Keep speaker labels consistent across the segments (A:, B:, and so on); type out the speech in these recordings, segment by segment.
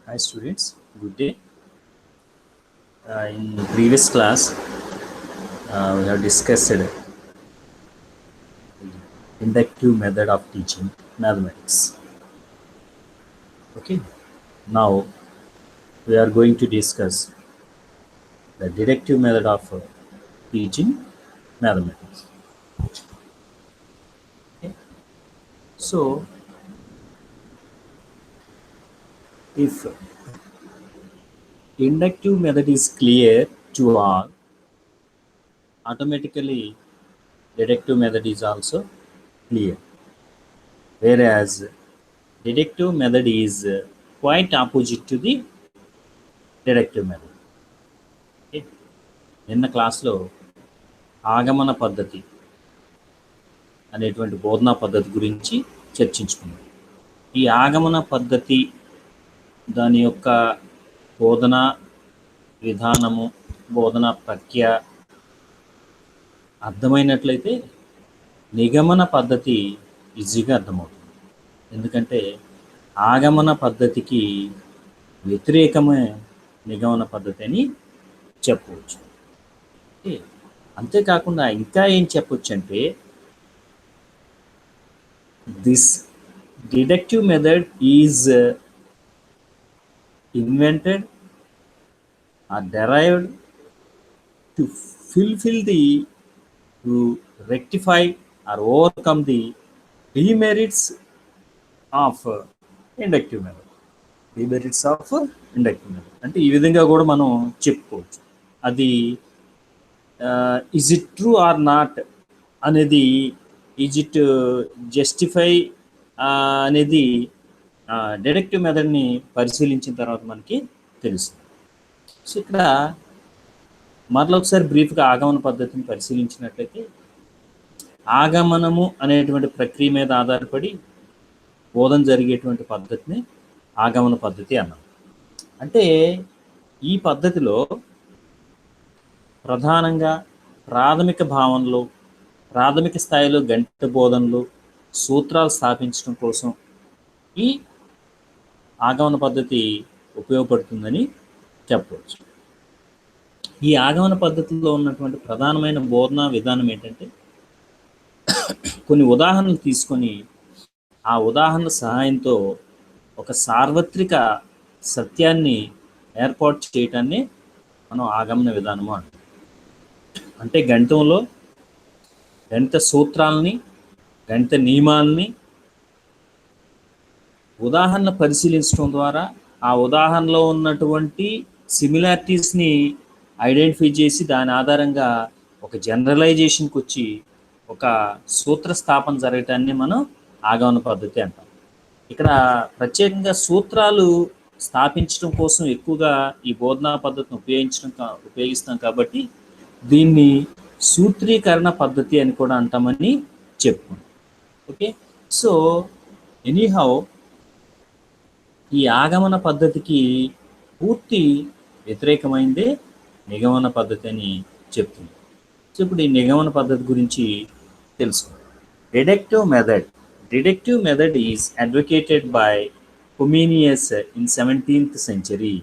A: Hi students, good day. In previous class, we have discussed the inductive method of teaching mathematics. Okay, now we are going to discuss the deductive method of teaching mathematics. Okay, so if inductive method is clear to all, automatically deductive method is also clear. Whereas deductive method is quite opposite to the deductive method. Okay. నిన్న క్లాస్లో ఆగమన పద్ధతి అనేటువంటి బోధనా పద్ధతి గురించి చర్చించుకున్నాం. ఈ ఆగమన పద్ధతి దాని యొక్క బోధన విధానము, బోధన ప్రక్రియ అర్థమైనట్లయితే నిగమన పద్ధతి ఈజీగా అర్థమవుతుంది. ఎందుకంటే ఆగమన పద్ధతికి వ్యతిరేకమే నిగమన పద్ధతి అని చెప్పవచ్చు. అంతేకాకుండా ఇంకా ఏం చెప్పొచ్చు అంటే this deductive method is invented or derived to rectify or overcome the demerits of inductive method. Demerits of inductive method అంటే ఈ విధంగా కూడా మనం చెప్పుకోవచ్చు. అది is it true or not అనేది, ఈజ్ ఇట్ జస్టిఫై అనేది డిడక్టివ్ మెథడ్ని పరిశీలించిన తర్వాత మనకి తెలుస్తుంది. సో ఇక్కడ మరొకసారి బ్రీఫ్గా ఆగమన పద్ధతిని పరిశీలించినట్లయితే, ఆగమనము అనేటువంటి ప్రక్రియ మీద ఆధారపడి బోధన జరిగేటువంటి పద్ధతిని ఆగమన పద్ధతి అన్నాం. అంటే ఈ పద్ధతిలో ప్రధానంగా ప్రాథమిక భావనలు, ప్రాథమిక స్థాయిలో గణిత బోధనలు, సూత్రాలు స్థాపించడం కోసం ఈ ఆగమన పద్ధతి ఉపయోగపడుతుందని చెప్పవచ్చు. ఈ ఆగమన పద్ధతిలో ఉన్నటువంటి ప్రధానమైన బోధనా విధానం ఏంటంటే, కొన్ని ఉదాహరణలు తీసుకొని ఆ ఉదాహరణ సహాయంతో ఒక సార్వత్రిక సత్యాన్ని ఏర్పాటు చేయటాన్ని మనం ఆగమన విధానము అంటాం. అంటే గణితంలో గణిత సూత్రాలని, గణిత నియమాలని ఉదాహరణ పరిశీలించడం ద్వారా ఆ ఉదాహరణలో ఉన్నటువంటి సిమిలారిటీస్ని ఐడెంటిఫై చేసి దాని ఆధారంగా ఒక జనరలైజేషన్కి వచ్చి ఒక సూత్ర స్థాపన జరగటాన్ని మనం ఆగమన పద్ధతి అంటాం. ఇక్కడ ప్రత్యేకంగా సూత్రాలు స్థాపించడం కోసం ఎక్కువగా ఈ బోధనా పద్ధతిని ఉపయోగిస్తాం కాబట్టి దీన్ని సూత్రీకరణ పద్ధతి అని కూడా అంటామని చెప్పుకున్నాం. ఓకే, సో ఎనీహౌ ఈ ఆగమన పద్ధతికి పూర్తి వ్యతిరేకమైందే నిగమన పద్ధతి అని చెప్తుంది. సో ఇప్పుడు ఈ నిగమన పద్ధతి గురించి తెలుసుకుందాం. Deductive method is advocated by Comenius in 17th century.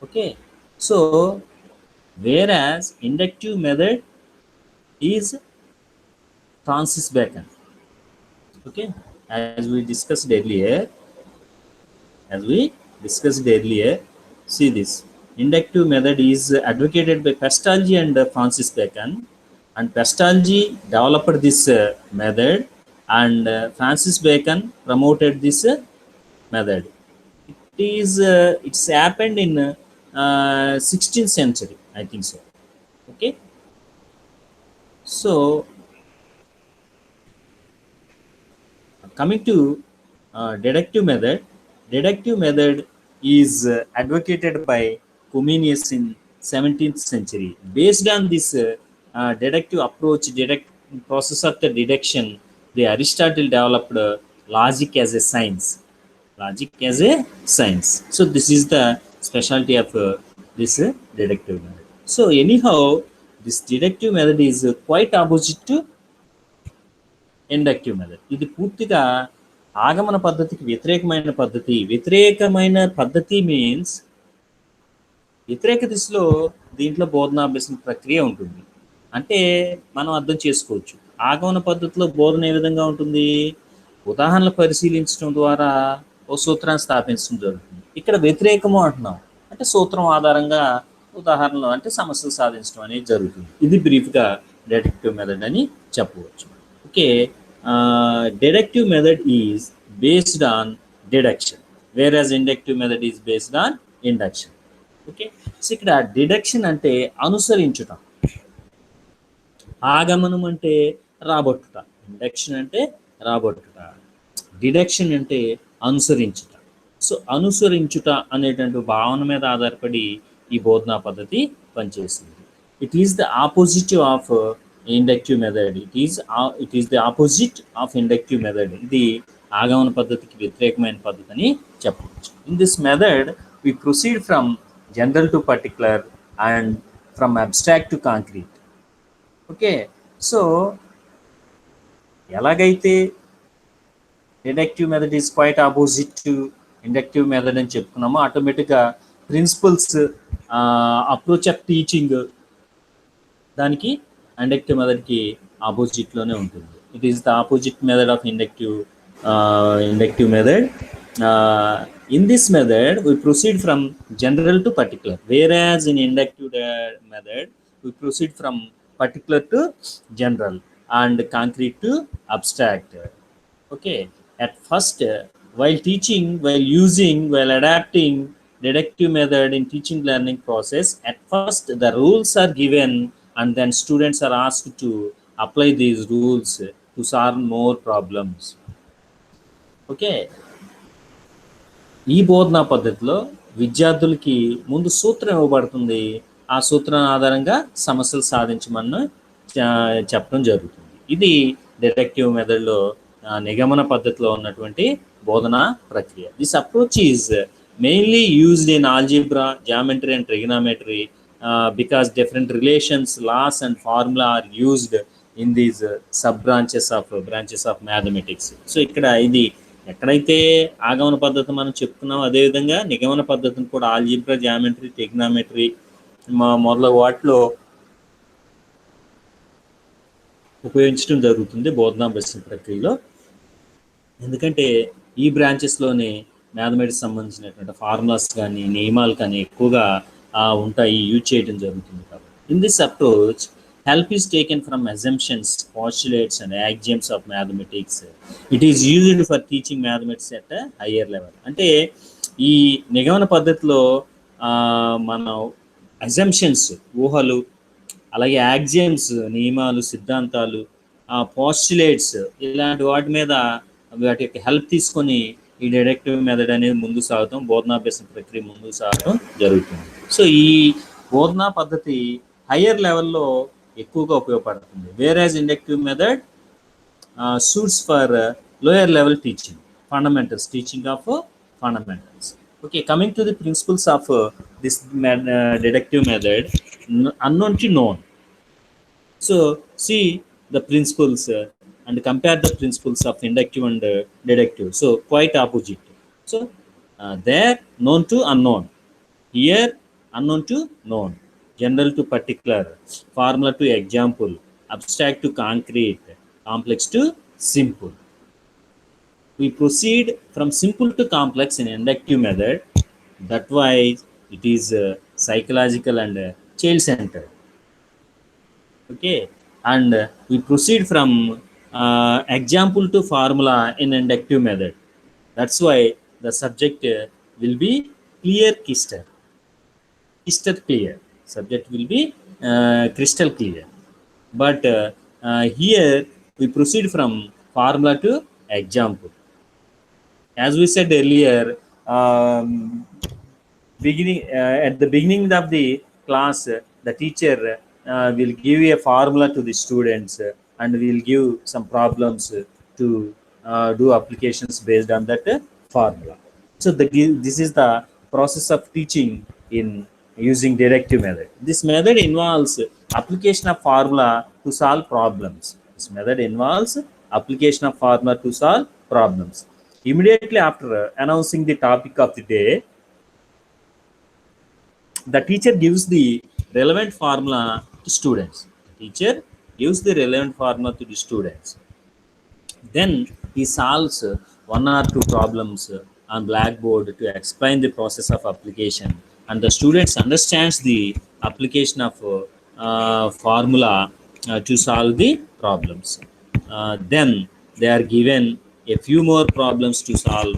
A: Okay, so whereas inductive method is Francis Bacon. Okay, as we discussed earlier, see this inductive method is advocated by Pestalozzi and Francis Bacon, and Pestalozzi developed this method, and Francis Bacon promoted this method. It's happened in 16th century, I think so. Okay, so coming to deductive method is advocated by Comenius in 17th century. Based on this deductive approach, process of the deduction, the Aristotle developed logic as a science. So this is the specialty of this deductive method. So anyhow, this deductive method is quite opposite to inductive method. ఇది పూర్తిగా ఆగమన పద్ధతికి వ్యతిరేకమైన పద్ధతి means వ్యతిరేక దిశలో దీంట్లో బోధనాభ్యసన ప్రక్రియ ఉంటుంది. అంటే మనం అర్థం చేసుకోవచ్చు, ఆగమన పద్ధతిలో బోధన ఏ విధంగా ఉంటుంది, ఉదాహరణలు పరిశీలించడం ద్వారా ఓ సూత్రాన్ని స్థాపించడం జరుగుతుంది. ఇక్కడ వ్యతిరేకము అంటున్నాం అంటే సూత్రం ఆధారంగా ఉదాహరణలు అంటే సమస్యలు సాధించడం అనేది జరుగుతుంది. ఇది బ్రీఫ్గా డిడక్టివ్ మెథడ్ అని చెప్పవచ్చు. Okay, deductive method is based on deduction, where as inductive method is based on induction. Okay, so ఇక్కడ డిడక్షన్ అంటే అనుసరించుట, ఆగమనం అంటే రాబట్టుట, ఇండక్షన్ అంటే రాబట్టుట, డిడక్షన్ అంటే అనుసరించుట. సో అనుసరించుట అనేటువంటి భావన మీద ఆధారపడి ఈ బోధనా పద్ధతి పనిచేస్తుంది. It is the opposite of inductive method. It is the opposite of inductive method. ఇది ఆగమన పద్ధతికి వ్యతిరేకమైన పద్ధతి అని చెప్పవచ్చు. In this method we proceed from general to particular and from abstract to concrete. Okay, so ఎలాగైతే deductive method is quite opposite to inductive method అని చెప్పుకున్నామో, ఆటోమేటిక్గా ప్రిన్సిపల్స్, అప్రోచ్ ఆఫ్ టీచింగ్ దానికి ఇండక్టివ్ మెథడ్కి ఆపోజిట్లోనే ఉంటుంది. It is the opposite method of inductive method. In this method, we proceed from general to particular, whereas in inductive method, we proceed from particular to general and concrete to abstract. Okay, at first, while teaching, while adapting deductive method in teaching learning process, at first the rules are given and then students are asked to apply these rules to solve more problems. Okay, ఈ బోధనా పద్ధతిలో విద్యార్థులకి ముందు సూత్రం ఇవ్వబడుతుంది, ఆ సూత్రం ఆధారంగా సమస్యలు సాధించమని చెప్పడం జరుగుతుంది. ఇది డిడక్టివ్ మెథడ్లో నిగమన పద్ధతిలో ఉన్నటువంటి బోధనా ప్రక్రియ. This approach is mainly used in algebra, geometry and trigonometry because different relations, laws and formula are used in these sub branches of mathematics. So ఇక్కడ ఇది ఎక్కడైతే ఆగమన పద్ధతి మనం చెప్పుకున్నాం, అదేవిధంగా నిగమన పద్ధతిని కూడా ఆల్జీబ్రా, జామెట్రీ, ట్రిగనామెట్రీ మొదలగు వాటిలో ఉపయోగించడం జరుగుతుంది బోధనాభ్యసన ప్రక్రియలో. ఎందుకంటే ఈ బ్రాంచెస్లోనే మ్యాథమెటిక్స్ సంబంధించినటువంటి ఫార్ములాస్ కానీ నియమాలు కానీ ఎక్కువగా ఉంటాయి, యూజ్ చేయడం జరుగుతుంది. కాబట్టి in this approach help is taken from assumptions, postulates and axioms of mathematics. It is used for teaching mathematics at a higher level. అంటే ఈ నిగమన పద్ధతిలో మన అజంప్షన్స్, ఊహలు, అలాగే యాక్సియమ్స్, నియమాలు, సిద్ధాంతాలు, పోస్టులేట్స్, ఇలాంటి వాటి మీద వాటి యొక్క హెల్ప్ తీసుకొని ఈ డిడక్టివ్ మెథడ్ అనేది ముందుకు సాగటం, బోధనాభ్యాస ప్రక్రియ ముందుకు సాగటం జరుగుతుంది. సో ఈ బోధనా పద్ధతి హయ్యర్ లెవెల్లో ఎక్కువగా ఉపయోగపడుతుంది. Whereas inductive method suits for lower level teaching, fundamentals, teaching of fundamentals. Okay, coming to the principles of this deductive method, unknown to known. So see the principles and compare the principles of inductive and deductive. So quite opposite. So there known to unknown, here unknown to known, general to particular, formula to example, abstract to concrete, complex to simple. We proceed from simple to complex in inductive method. That why it is psychological and child-centered. Okay, and we proceed from example to formula in inductive method. That's why the subject will be crystal clear. Subject will be crystal clear. But here we proceed from formula to example. As we said earlier, at the beginning of the class, the teacher will give a formula to the students and will give some problems to do applications based on that formula. So this is the process of teaching in using deductive method. This method involves application of formula to solve problems. This method involves application of formula to solve problems. Immediately after announcing the topic of the day, the teacher gives the relevant formula to students. The teacher gives the relevant formula to the students. Then he solves one or two problems on blackboard to explain the process of application, and the students understands the application of formula to solve the problems. Then they are given a few more problems to solve,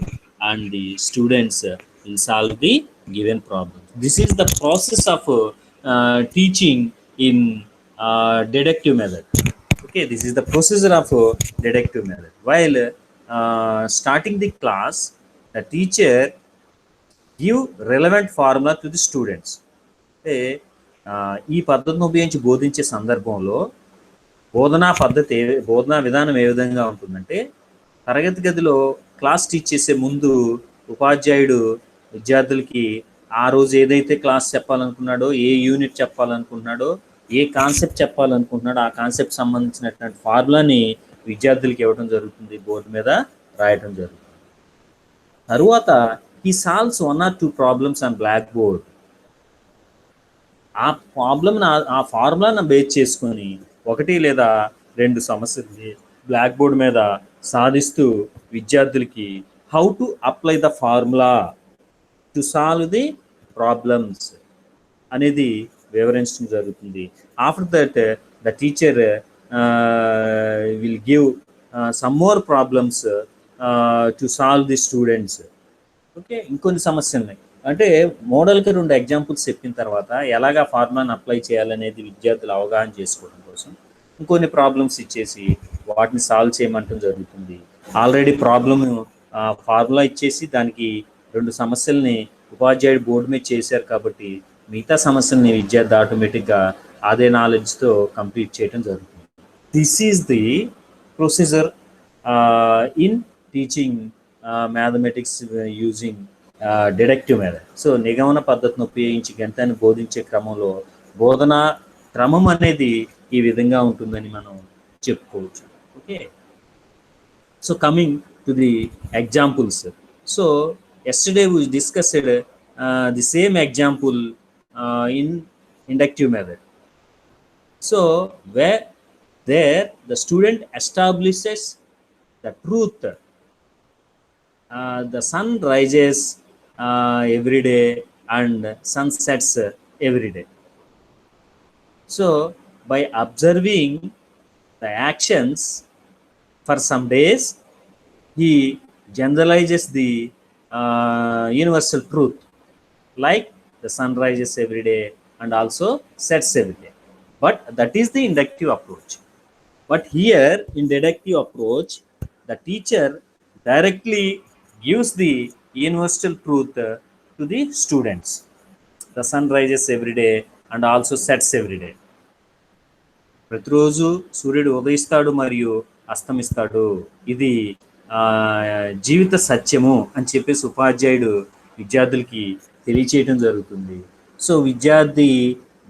A: and the students will solve the given problem. This is the process of teaching in deductive method. Okay, this is the procedure of deductive method. While starting the class, the teacher give relevant formula to the students. అంటే ఈ పద్ధతిని ఉపయోగించి బోధించే సందర్భంలో బోధనా విధానం ఏ విధంగా ఉంటుందంటే, తరగతి గదిలో క్లాస్ టీచ్ చేసే ముందు ఉపాధ్యాయుడు విద్యార్థులకి ఆ రోజు ఏదైతే క్లాస్ చెప్పాలనుకున్నాడో, ఏ యూనిట్ చెప్పాలనుకుంటున్నాడో, ఏ కాన్సెప్ట్ చెప్పాలనుకుంటున్నాడో ఆ కాన్సెప్ట్ సంబంధించినటువంటి ఫార్ములాని విద్యార్థులకి ఇవ్వడం జరుగుతుంది, బోర్డు మీద రాయడం జరుగుతుంది. తరువాత ఈ solves one or two problems on black board. ఆ ప్రాబ్లమ్ ఆ ఫార్ములాను బేస్ చేసుకొని ఒకటి లేదా రెండు సమస్యల్ని బ్లాక్ బోర్డ్ మీద సాధిస్తూ విద్యార్థులకి how to apply the formula to solve the problems అనేది వివరించడం జరుగుతుంది. After that the teacher will give some more problems to solve the students. Okay, ఇంకొన్ని సమస్యలు అంటే మోడల్కి 2 ఎగ్జాంపుల్స్ చెప్పిన తర్వాత ఎలాగా ఫార్ములాని అప్లై చేయాలనేది విద్యార్థులు అవగాహన చేసుకోవడం కోసం ఇంకొన్ని ప్రాబ్లమ్స్ ఇచ్చేసి వాటిని సాల్వ్ చేయమంటం జరుగుతుంది. ఆల్రెడీ ఫార్ములా ఇచ్చేసి దానికి 2 సమస్యల్ని ఉపాధ్యాయుడు బోర్డు మీద చేశారు కాబట్టి మిగతా సమస్యల్ని విద్యార్థి ఆటోమేటిక్గా అదే నాలెడ్జ్తో కంప్లీట్ చేయడం జరుగుతుంది. This is the procedure in teaching mathematics using deductive method. So నిగమన పద్ధతిని ఉపయోగించి గణితాన్ని బోధించే క్రమంలో బోధనా క్రమం అనేది ఈ విధంగా ఉంటుందని మనం చెప్పుకోవచ్చు. Okay, so coming to the examples. So yesterday we discussed the same example in inductive method. So where there the student establishes the truth, the sun rises every day and sun sets every day. So by observing the actions for some days, he generalizes the universal truth, like the sun rises every day and also sets every day. But that is the inductive approach. But here in deductive approach, the teacher directly gives the universal truth to the students. The sun rises every day and also sets every day. ప్రతిరోజు సూర్యుడు ఉదయిస్తాడు మరియు అస్తమిస్తాడు, ఇది జీవిత సత్యము అని చెప్పేసి ఉపాధ్యాయుడు విద్యార్థులకి తెలియచేయటం జరుగుతుంది. సో విద్యార్థి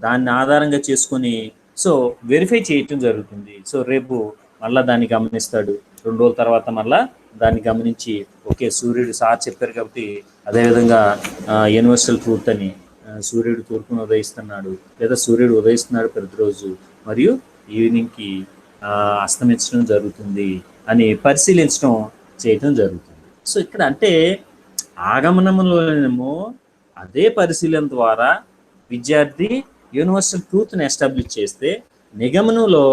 A: దాన్ని ఆధారంగా చేసుకొని సో వెరిఫై చేయటం జరుగుతుంది. సో రేపు మళ్ళీ దాన్ని గమనిస్తాడు, 2 రోజుల తర్వాత మళ్ళీ దాన్ని గమనించి ఓకే సూర్యుడు సార్ చెప్పారు కాబట్టి అదేవిధంగా యూనివర్సల్ ట్రూత్ అని సూర్యుడు తూర్పును ఉదయిస్తున్నాడు లేదా సూర్యుడు ఉదయిస్తున్నాడు ప్రతిరోజు మరియు ఈవినింగ్కి అస్తమించడం జరుగుతుంది అని పరిశీలించడం చేయటం జరుగుతుంది. సో ఇక్కడ అంటే ఆగమనంలోనేమో అదే పరిశీలన ద్వారా విద్యార్థి యూనివర్సల్ ట్రూత్ని ఎస్టాబ్లిష్ చేస్తే, నిగమనంలో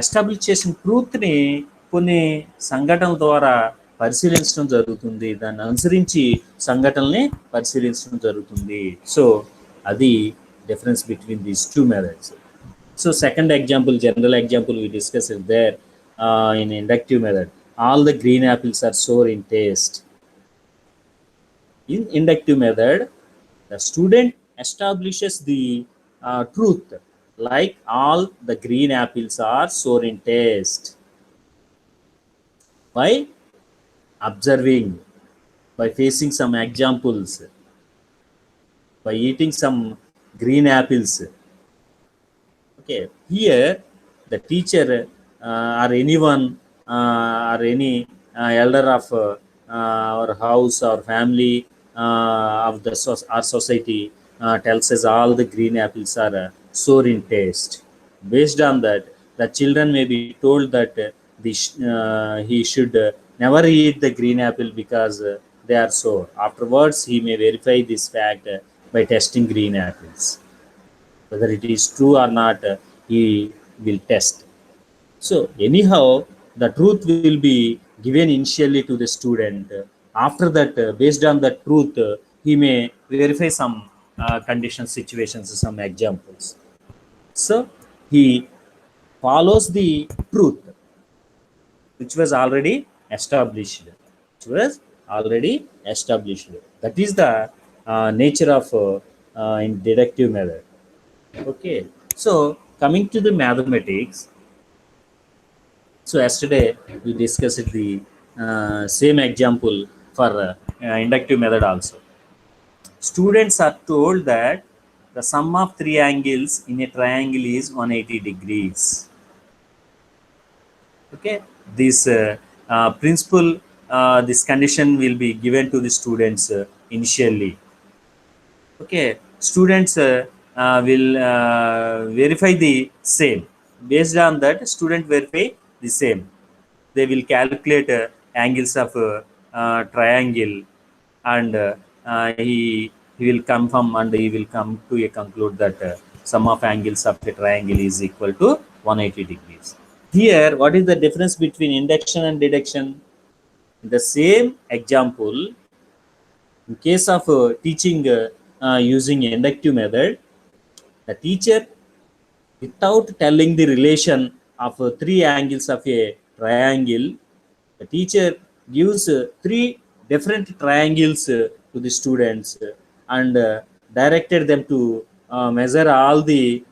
A: ఎస్టాబ్లిష్ చేసిన ట్రూత్ని కొన్ని సంఘటనల ద్వారా పరిశీలించడం జరుగుతుంది, దాన్ని అనుసరించి సంఘటనల్ని పరిశీలించడం జరుగుతుంది. సో అది difference between these 2 methods. So second example, general example we discussed there in inductive method. All the green apples are sour in taste. In inductive method, the student establishes the truth, like all the green apples are sour in taste, by observing, by facing some examples, by eating some green apples. Okay, here the teacher or anyone or any elder of our house, our family, of our society tells us all the green apples are sour in taste. Based on that, the children may be told that he should never eat the green apple because they are sour. Afterwards, he may verify this fact by testing green apples. Whether it is true or not, he will test. So anyhow, the truth will be given initially to the student. After that, based on the truth, he may verify some conditions, situations, some examples. So he follows the truth which was already established. That is the nature of in deductive method. Okay. So coming to the mathematics. So yesterday we discussed the same example for inductive method also. Students are told that the sum of three angles in a triangle is 180 degrees. Okay, this principle, this condition will be given to the students initially. Okay, students will verify the same. Based on that, student verify the same. They will calculate angles of triangle, and he will confirm, and he will come to a conclude that sum of angles of the triangle is equal to 180 degrees. Here, what is the difference between induction and deduction? The same example, in case of teaching using inductive method, the teacher, without telling the relation of three angles of a triangle, the teacher gives three different triangles to the students and directed them to measure all the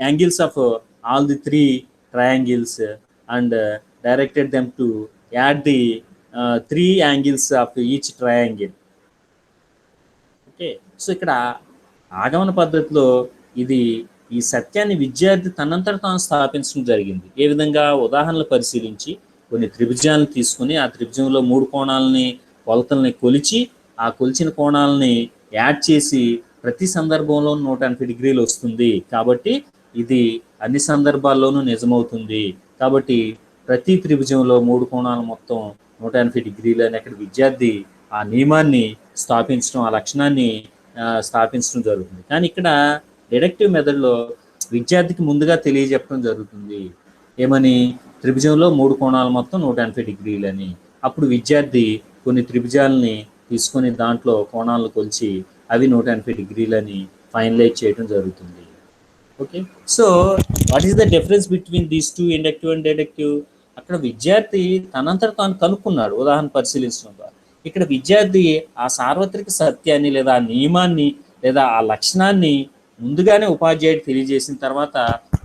A: angles of all the three triangles and directed them to add the three angles of each triangle. Okay, so ఇక్కడ ఆగమన పద్ధతిలో ఇది ఈ సత్యాన్ని విద్యార్థి తనంతట తాను స్థాపించడం జరిగింది. ఏ విధంగా? ఉదాహరణలు పరిశీలించి కొన్ని త్రిభుజాలను తీసుకుని ఆ త్రిభుజంలో మూడు కోణాలని కొలతల్ని కొలిచి ఆ కొలిచిన కోణాలని యాడ్ చేసి ప్రతి సందర్భంలో 180 డిగ్రీలు వస్తుంది, కాబట్టి ఇది అన్ని సందర్భాల్లోనూ నిజమవుతుంది, కాబట్టి ప్రతి త్రిభుజంలో మూడు కోణాలు మొత్తం 180 డిగ్రీలు అని అక్కడ విద్యార్థి ఆ నియమాన్ని స్థాపించడం, ఆ లక్షణాన్ని స్థాపించడం జరుగుతుంది. కానీ ఇక్కడ డిడక్టివ్ మెథడ్లో విద్యార్థికి ముందుగా తెలియజెప్పడం జరుగుతుంది. ఏమని? త్రిభుజంలో మూడు కోణాలు మొత్తం 180 డిగ్రీలు అని. అప్పుడు విద్యార్థి కొన్ని త్రిభుజాలని తీసుకొని దాంట్లో కోణాలను కొలిచి అవి 180 డిగ్రీలు అని ఫైనలైజ్ చేయడం జరుగుతుంది. Okay, so what is the difference between these two, inductive and deductive? అక్కడ విద్యార్థి తనంతట తాను కనుక్కున్నాడు ఉదాహరణ పరిశీలించడం ద్వారా. ఇక్కడ విద్యార్థి ఆ సార్వత్రిక సత్యాన్ని లేదా ఆ నియమాన్ని లేదా ఆ లక్షణాన్ని ముందుగానే ఉపాధ్యాయుడు తెలియజేసిన తర్వాత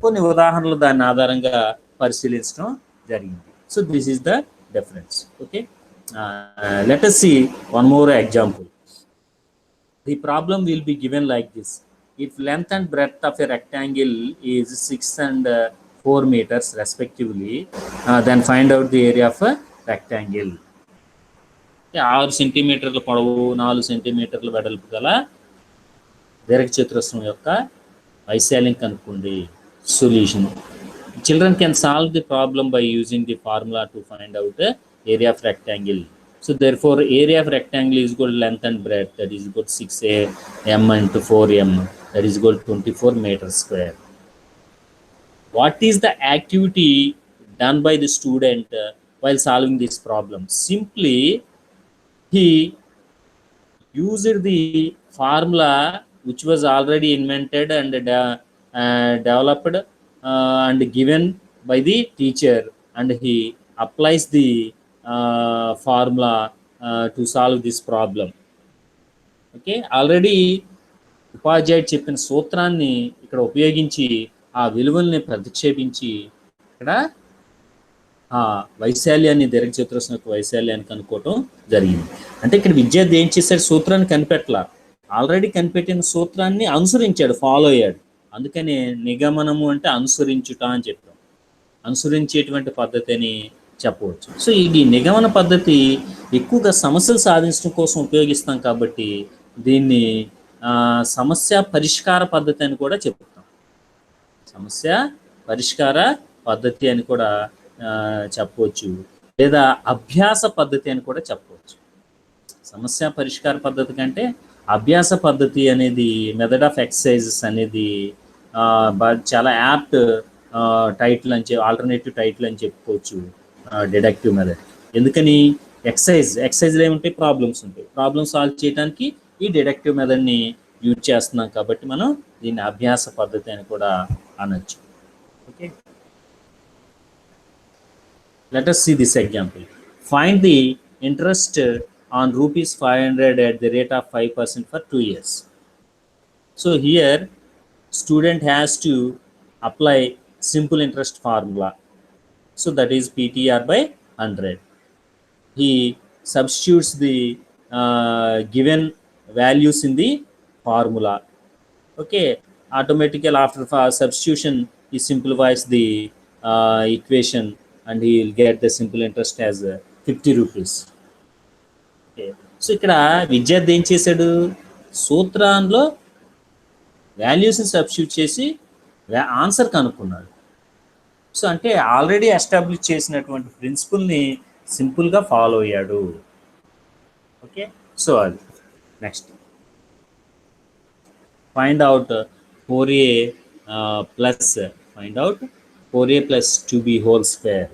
A: కొన్ని ఉదాహరణలు దాని ఆధారంగా పరిశీలించడం జరిగింది. So this is the difference. Okay, let us see one more example. The problem will be given like this. If length and breadth of a rectangle is 6 and 4 meters respectively, then find out the area of a rectangle. 6 సెంటీమీటర్ల పొడవు, 4 సెంటీమీటర్ల వెడల్పు గల దీర్ఘచతురస్రం యొక్క వైశాల్యం కనుక్కోండి. Solution. Children can solve the problem by using the formula to find out the area of rectangle. So therefore, area of rectangle is equal to length and breadth, that is equal to 6m into 4m, that is equal to 24 meters square. What is the activity done by the student while solving this problem? Simply, he used the formula which was already invented and developed and given by the teacher, and he applies the formula to solve this problem. Okay, already ఉపాధ్యాయుడు చెప్పిన సూత్రాన్ని ఇక్కడ ఉపయోగించి ఆ విలువల్ని ప్రతిక్షేపించి ఇక్కడ ఆ వైశాల్యాన్ని, దీర్ఘచతురస్రం యొక్క వైశాల్యాన్ని కనుక్కోవటం జరిగింది. అంటే ఇక్కడ విద్యార్థి ఏం చేశాడు? సూత్రాన్ని కనిపెట్టలా, ఆల్రెడీ కనిపెట్టిన సూత్రాన్ని అనుసరించాడు, ఫాలో అయ్యాడు. అందుకని నిగమనము అంటే అనుసరించుట అని చెప్పాం, అనుసరించేటువంటి పద్ధతి అని చెప్పవచ్చు. సో ఈ నిగమన పద్ధతి ఎక్కువగా సమస్యలు సాధించడం కోసం ఉపయోగిస్తాం కాబట్టి దీన్ని సమస్య పరిష్కార పద్ధతి అని కూడా చెప్తాం. సమస్య పరిష్కార పద్ధతి అని కూడా చెప్పవచ్చు, లేదా అభ్యాస పద్ధతి అని కూడా చెప్పవచ్చు. సమస్య పరిష్కార పద్ధతి కంటే అభ్యాస పద్ధతి అనేది, మెథడ్ ఆఫ్ ఎక్సర్సైజెస్ అనేది చాలా యాప్ట్ టైటిల్ అని ఆల్టర్నేటివ్ టైటిల్ అని చెప్పుకోవచ్చు డిడక్టివ్ మెథడ్. ఎందుకని? ఎక్సర్సైజ్లో ఏముంటాయి? ప్రాబ్లమ్స్ ఉంటాయి. ప్రాబ్లమ్ సాల్వ్ చేయడానికి ఈ డిడక్టివ్ మెథడ్ని యూజ్ చేస్తున్నాం కాబట్టి మనం దీన్ని అభ్యాస పద్ధతి అని కూడా అనొచ్చు. Okay, let us see this example. Find the interest on rupees 500 at the rate of 5% for 2 years. So here student has to apply simple interest formula. So that is PTR by 100. He substitutes the given values in the formula. Okay, automatically after substitution he simplifies the equation and he will get the simple interest as 50 rupees. Okay, so ఇక్కడ విద్యార్థి ఏం చేశాడు? సూత్రంలో వాల్యూస్ని substitute చేసి answer కనుక్కున్నాడు. So అంటే already establish చేసినటువంటి ప్రిన్సిపల్ని సింపుల్గా ఫాలో అయ్యాడు. ఓకే, సో అది next. Find out 4a plus 4a plus 2b whole square.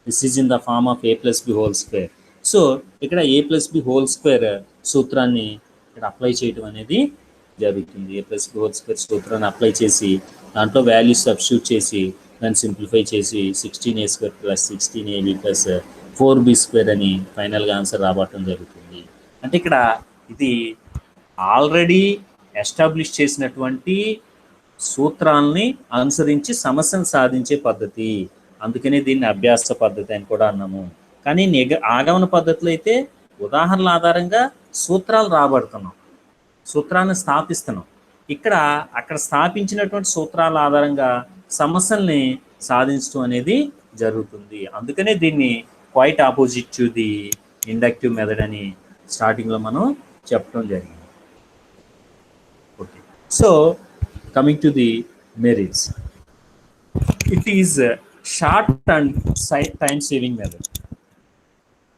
A: This is in the form of a plus b whole square. So ఇక్కడ a plus b whole square సూత్రాన్ని ఇక్కడ apply చేయడం అనేది జరుగుతుంది. a plus b whole square సూత్రాన్ని apply చేసి దాంట్లో values substitute చేసి దాన్ని సింప్లిఫై చేసి 16a square plus 16ab plus 4b square అని ఫైనల్గా ఆన్సర్ రాబట్టడం జరుగుతుంది. అంటే ఇక్కడ ఇది ఆల్రెడీ ఎస్టాబ్లిష్ చేసినటువంటి సూత్రాలని అనుసరించి సమస్యను సాధించే పద్ధతి, అందుకనే దీన్ని అభ్యాస పద్ధతి అని కూడా అన్నాము. కానీ ఆగమన పద్ధతిలో అయితే ఉదాహరణల ఆధారంగా సూత్రాలు రాబడుతున్నాం, సూత్రాన్ని స్థాపిస్తున్నాం. ఇక్కడ అక్కడ స్థాపించినటువంటి సూత్రాల ఆధారంగా సమస్యల్ని సాధించడం అనేది జరుగుతుంది. అందుకనే దీన్ని quiet opposite to the inductive method అని స్టార్టింగ్లో మనం చెప్పడం జరిగింది. Okay, so coming to the merits, it is a short and time saving method.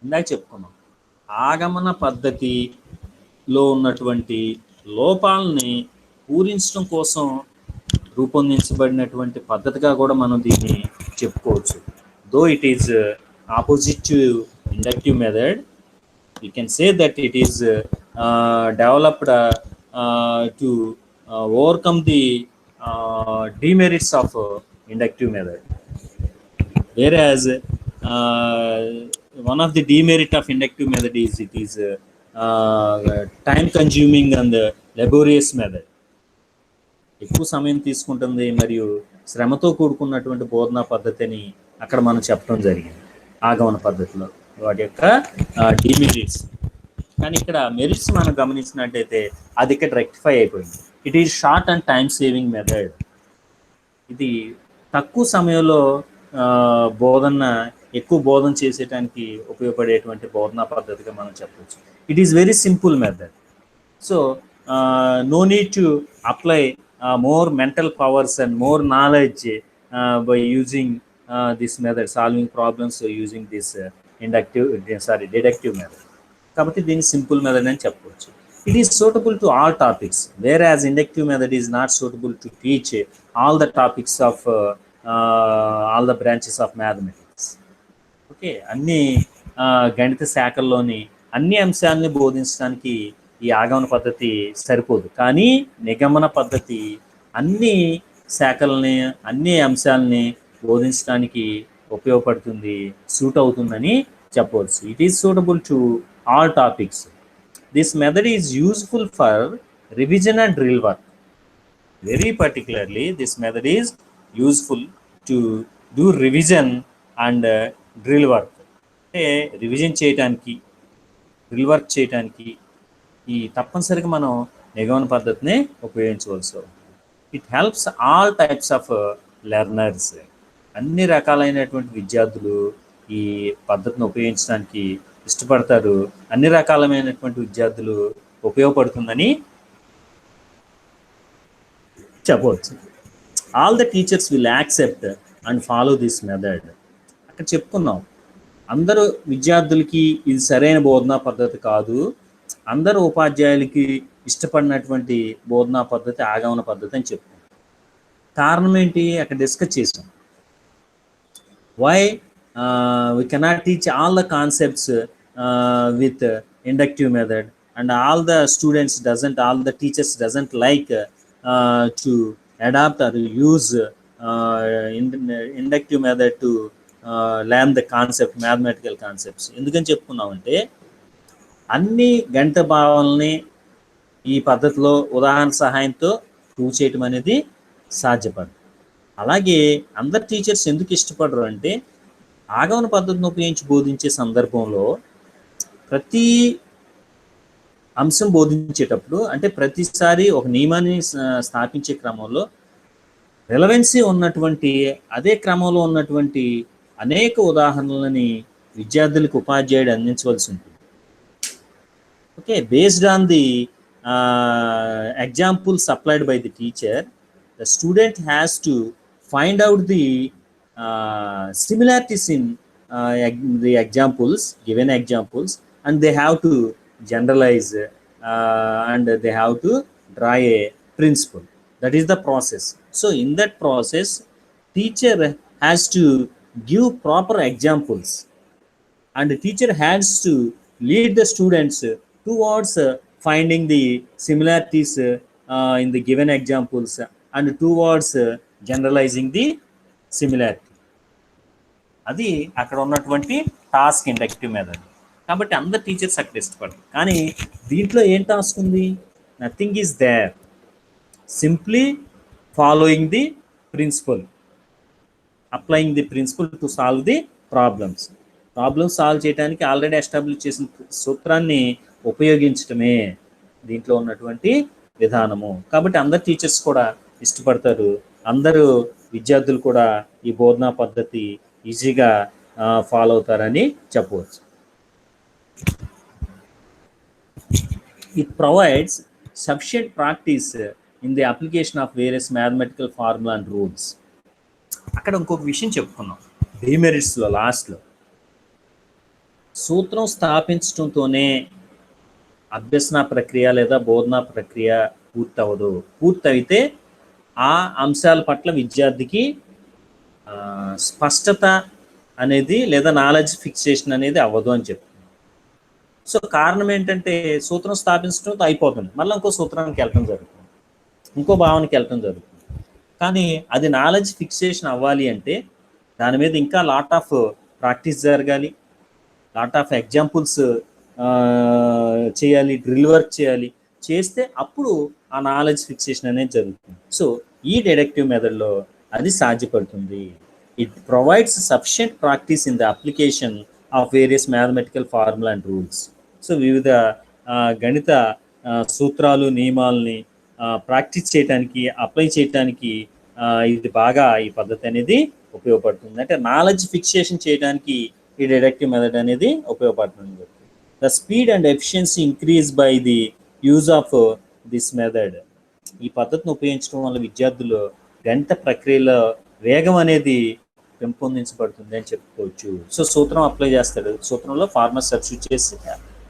A: ఇందాక చెప్పుకున్నాం, ఆగమన పద్ధతిలో ఉన్నటువంటి లోపాలని పూరించడం కోసం రూపొందించబడినటువంటి పద్ధతిగా కూడా మనం దీన్ని చెప్పుకోవచ్చు. Though it is opposite to inductive method, you can say that it is developed to overcome the demerits of inductive method, whereas one of the demerit of inductive method is it is time consuming and laborious method. ఎక్కువ సమయం తీసుకుంటుంది మరియు శ్రమతో కూడుకున్నటువంటి బోధనా పద్ధతిని అక్కడ మనం చెప్పడం జరిగింది ఆగమన పద్ధతిలో, వాటి యొక్క డిమెరిట్స్. కానీ ఇక్కడ మెరిట్స్ మనం గమనించినట్టయితే అది ఇక్కడ రెక్టిఫై అయిపోయింది. It is short and time saving method. ఇది తక్కువ సమయంలో ఎక్కువ బోధన చేసేటానికి ఉపయోగపడేటువంటి బోధనా పద్ధతిగా మనం చెప్పవచ్చు. It is very simple method. So no need to apply more mental powers and more knowledge by using this method, solving problems using this deductive method. కాబట్టి దీన్ని సింపుల్ మెథడ్ అని చెప్పవచ్చు. It is suitable to all topics, whereas inductive method is not suitable to teach all the topics of all the branches of mathematics. Okay, అన్ని గణిత శాఖల్లోని అన్ని అంశాలని బోధించడానికి ఈ ఆగమన పద్ధతి సరిపోదు. కానీ నిగమన పద్ధతి అన్ని శాఖల్ని, అన్ని అంశాలని బోధించడానికి ఉపయోగపడుతుంది, సూట్ అవుతుందని చెప్పవచ్చు. It is suitable to all topics. This method is useful for revision and drill work. Very particularly, this method is useful to do revision and drill work. Revision చేయడానికి, డ్రిల్ వర్క్ చేయడానికి ఈ తప్పనిసరిగా మనం నిగమన పద్ధతిని ఉపయోగించవలసి ఉంటుంది. It helps all types of learners. అన్ని రకాలైనటువంటి విద్యార్థులు ఈ పద్ధతిని ఉపయోగించడానికి ఇష్టపడతారు, అన్ని రకాలమైనటువంటి విద్యార్థులు ఉపయోగపడుతుందని చెప్పవచ్చు. All the teachers will accept and follow this method. అక్కడ చెప్పుకున్నాం, అందరూ విద్యార్థులకి ఇది సరైన బోధనా పద్ధతి కాదు, అందరూ ఉపాధ్యాయులకి ఇష్టపడినటువంటి బోధనా పద్ధతి ఆగమన పద్ధతి అని చెప్పుకున్నాం. కారణం ఏంటి అక్కడ డిస్కస్ చేసాం. Why we cannot teach all the concepts with inductive method, and all the students doesn't, all the teachers doesn't like to adopt or use inductive method to learn the concept, mathematical concepts. ఎందుకని చెప్పుకున్నామంటే అన్ని గణిత భావాలని ఈ పద్ధతిలో ఉదాహరణ సహాయంతో prove చేయటం అనేది సాధ్యపడదు. అలాగే అందరు టీచర్స్ ఎందుకు ఇష్టపడరు అంటే ఆగమన పద్ధతిని ఉపయోగించి బోధించే సందర్భంలో ప్రతి అంశం బోధించేటప్పుడు, అంటే ప్రతిసారి ఒక నియమాన్ని స్థాపించే క్రమంలో రెలవెన్సీ ఉన్నటువంటి, అదే క్రమంలో ఉన్నటువంటి అనేక ఉదాహరణలని విద్యార్థులకు ఉపాధ్యాయుడు అందించవలసి ఉంటుంది. Okay, based on the example supplied by the teacher, the student has to find out the similarities in the examples, given examples, and they have to generalize and they have to draw a principle. That is the process. So in that process, teacher has to give proper examples, and the teacher has to lead the students towards finding the similarities in the given examples and towards generalizing the similarity. అది అక్కడ ఉన్నటువంటి task inductive method. కాబట్టి అందరు teachers అక్కడ ఇష్టపడరు. కానీ దీంట్లో ఏం టాస్క్ ఉంది? Nothing is there, simply following the principle, applying the principle to solve the problems. Problems solve చేయడానికి ఆల్రెడీ ఎస్టాబ్లిష్ చేసిన సూత్రాన్ని ఉపయోగించటమే దీంట్లో ఉన్నటువంటి విధానము. కాబట్టి అందరు టీచర్స్ కూడా ఇష్టపడతారు, అందరూ విద్యార్థులు కూడా ఈ బోధనా పద్ధతి ఈజీగా ఫాలో అవుతారని చెప్పవచ్చు. It provides sufficient practice in the application of various mathematical formula and rules. అక్కడ ఇంకొక విషయం చెప్పుకున్నాం డిమెరిట్స్లో లాస్ట్లో. సూత్రం స్థాపించడంతోనే అభ్యసన ప్రక్రియ లేదా బోధనా ప్రక్రియ పూర్తవదు. పూర్తయితే ఆ అంశాల పట్ల విద్యార్థికి స్పష్టత అనేది లేదా నాలెడ్జ్ ఫిక్సేషన్ అనేది అవ్వదు అని చెప్తుంది. సో కారణం ఏంటంటే సూత్రం స్థాపించడంతో అయిపోతుంది, మళ్ళీ ఇంకో సూత్రానికి వెళ్ళటం జరుగుతుంది, ఇంకో భావనకి వెళ్ళటం జరుగుతుంది. కానీ అది నాలెడ్జ్ ఫిక్సేషన్ అవ్వాలి అంటే దాని మీద ఇంకా లాట్ ఆఫ్ ప్రాక్టీస్ జరగాలి, లాట్ ఆఫ్ ఎగ్జాంపుల్స్ చేయాలి, డ్రిల్ వర్క్ చేయాలి. చేస్తే అప్పుడు ఆ నాలెడ్జ్ ఫిక్సేషన్ అనేది జరుగుతుంది. సో ఈ డిడక్టివ్ మెథడ్లో అది సాధ్యపడుతుంది. It provides sufficient practice in the application of various mathematical formula and rules. So వివిధ గణిత సూత్రాలు, నియమాలని ప్రాక్టీస్ చేయడానికి, అప్లై చేయడానికి ఇది బాగా ఈ పద్ధతి అనేది ఉపయోగపడుతుంది. అంటే నాలెడ్జ్ ఫిక్సేషన్ చేయడానికి ఈ డిడక్టివ్ మెథడ్ అనేది ఉపయోగపడుతుంది. The speed and efficiency increase by the use of this method. ఈ పద్ధతిని ఉపయోగించడం వల్ల విద్యార్థులు గణిత ప్రక్రియలో వేగం అనేది పెంపొందించబడుతుంది అని చెప్పుకోవచ్చు. సో సూత్రం అప్లై చేస్తాడు, సూత్రంలో ఫార్ములా సబ్స్టిట్యూట్ చేసి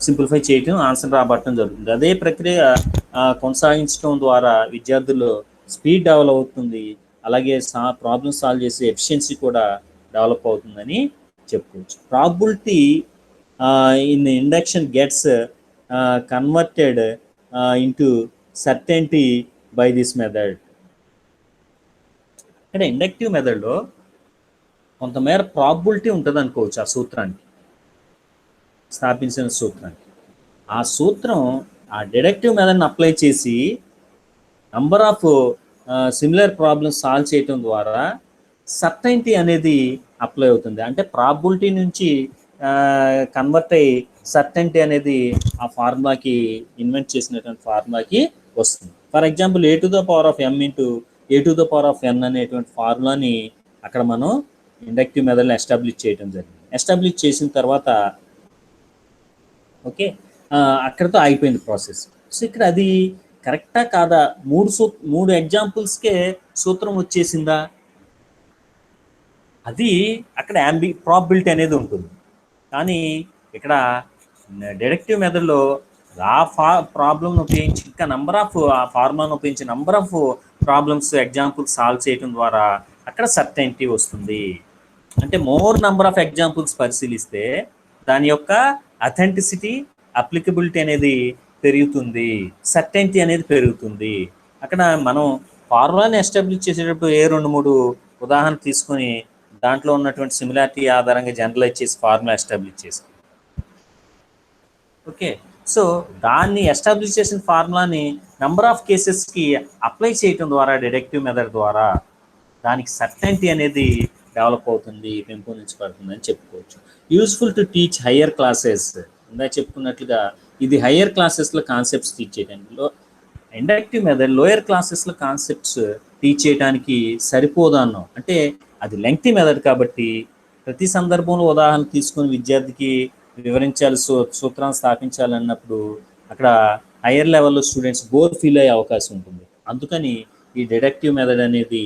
A: సింప్లిఫై చేయటం, ఆన్సర్ రాబట్టడం జరుగుతుంది. అదే ప్రక్రియ కొనసాగించడం ద్వారా విద్యార్థుల్లో స్పీడ్ డెవలప్ అవుతుంది, అలాగే ప్రాబ్లమ్ సాల్వ్ చేసే ఎఫిషియన్సీ కూడా డెవలప్ అవుతుందని చెప్పుకోవచ్చు. Probability in induction gets converted into certainty by this method. అంటే ఇండక్టివ్ మెథడ్లో కొంతమేర ప్రాబబిలిటీ ఉంటుంది అనుకోవచ్చు ఆ సూత్రానికి, స్థాపించిన సూత్రానికి. ఆ సూత్రం ఆ డిడక్టివ్ మెథడ్ని అప్లై చేసి number of similar problems solve చేయటం ద్వారా సర్టైనిటీ అనేది అప్లై అవుతుంది. అంటే ప్రాబబిలిటీ నుంచి కన్వర్ట్ అయ్యి సర్టెనిటీ అనేది ఆ ఫార్ములాకి, ఇన్వెంట్ చేసినటువంటి ఫార్ములాకి వస్తుంది. For example a to the power of m into a to the power of n అనేటువంటి ఫార్ములాని అక్కడ మనం ఇండక్టివ్ మెథడ్లో ఎస్టాబ్లిష్ చేయడం జరిగింది. ఎస్టాబ్లిష్ చేసిన తర్వాత ఓకే, అక్కడతో ఆగిపోయింది ప్రాసెస్. సో ఇక్కడ అది కరెక్టా కాదా, మూడు ఎగ్జాంపుల్స్కే సూత్రం వచ్చేసిందా, అది అక్కడ ప్రాబిలిటీ అనేది ఉంటుంది. కానీ ఇక్కడ డిడక్టివ్ మెథడ్లో ఆ ప్రాబ్లమ్ను ఉపయోగించి ఇంకా నంబర్ ఆఫ్ ఆ ఫార్ములాను ఉపయోగించి number of problems examples solve చేయడం ద్వారా అక్కడ సర్టెనిటీ వస్తుంది. అంటే మోర్ నంబర్ ఆఫ్ ఎగ్జాంపుల్స్ పరిశీలిస్తే దాని యొక్క అథెంటిసిటీ, అప్లికబిలిటీ అనేది పెరుగుతుంది, సర్టెనిటీ అనేది పెరుగుతుంది. అక్కడ మనం ఫార్ములాని ఎస్టాబ్లిష్ చేసేటప్పుడు 2-3 ఉదాహరణ తీసుకొని దాంట్లో ఉన్నటువంటి సిమిలారిటీ ఆధారంగా జనరలైజ్ చేసి ఫార్ములా ఎస్టాబ్లిష్ చేసాం. ఓకే, సో దాన్ని ఎస్టాబ్లిష్ చేసిన ఫార్ములాని నెంబర్ ఆఫ్ కేసెస్కి అప్లై చేయటం ద్వారా డిడక్టివ్ మెథడ్ ద్వారా దానికి సర్టెనిటీ అనేది డెవలప్ అవుతుంది, పెంపొందించబడుతుంది అని చెప్పుకోవచ్చు. Useful to teach higher classes, ఇందా చెప్పుకున్నట్లుగా ఇది హయ్యర్ క్లాసెస్లో కాన్సెప్ట్స్ టీచ్ చేయడంలో, ఇండక్టివ్ మెథడ్ లోయర్ క్లాసెస్లో కాన్సెప్ట్స్ టీచ్ చేయడానికి సరిపోదు అన్నాం. అంటే అది లెంగ్తీ మెథడ్ కాబట్టి ప్రతి సందర్భంలో ఉదాహరణ తీసుకొని విద్యార్థికి వివరించాలి, సూత్రాన్ని స్థాపించాలన్నప్పుడు అక్కడ హయ్యర్ లెవెల్లో స్టూడెంట్స్ బోర్ ఫీల్ అయ్యే అవకాశం ఉంటుంది. అందుకని ఈ డిడక్టివ్ మెథడ్ అనేది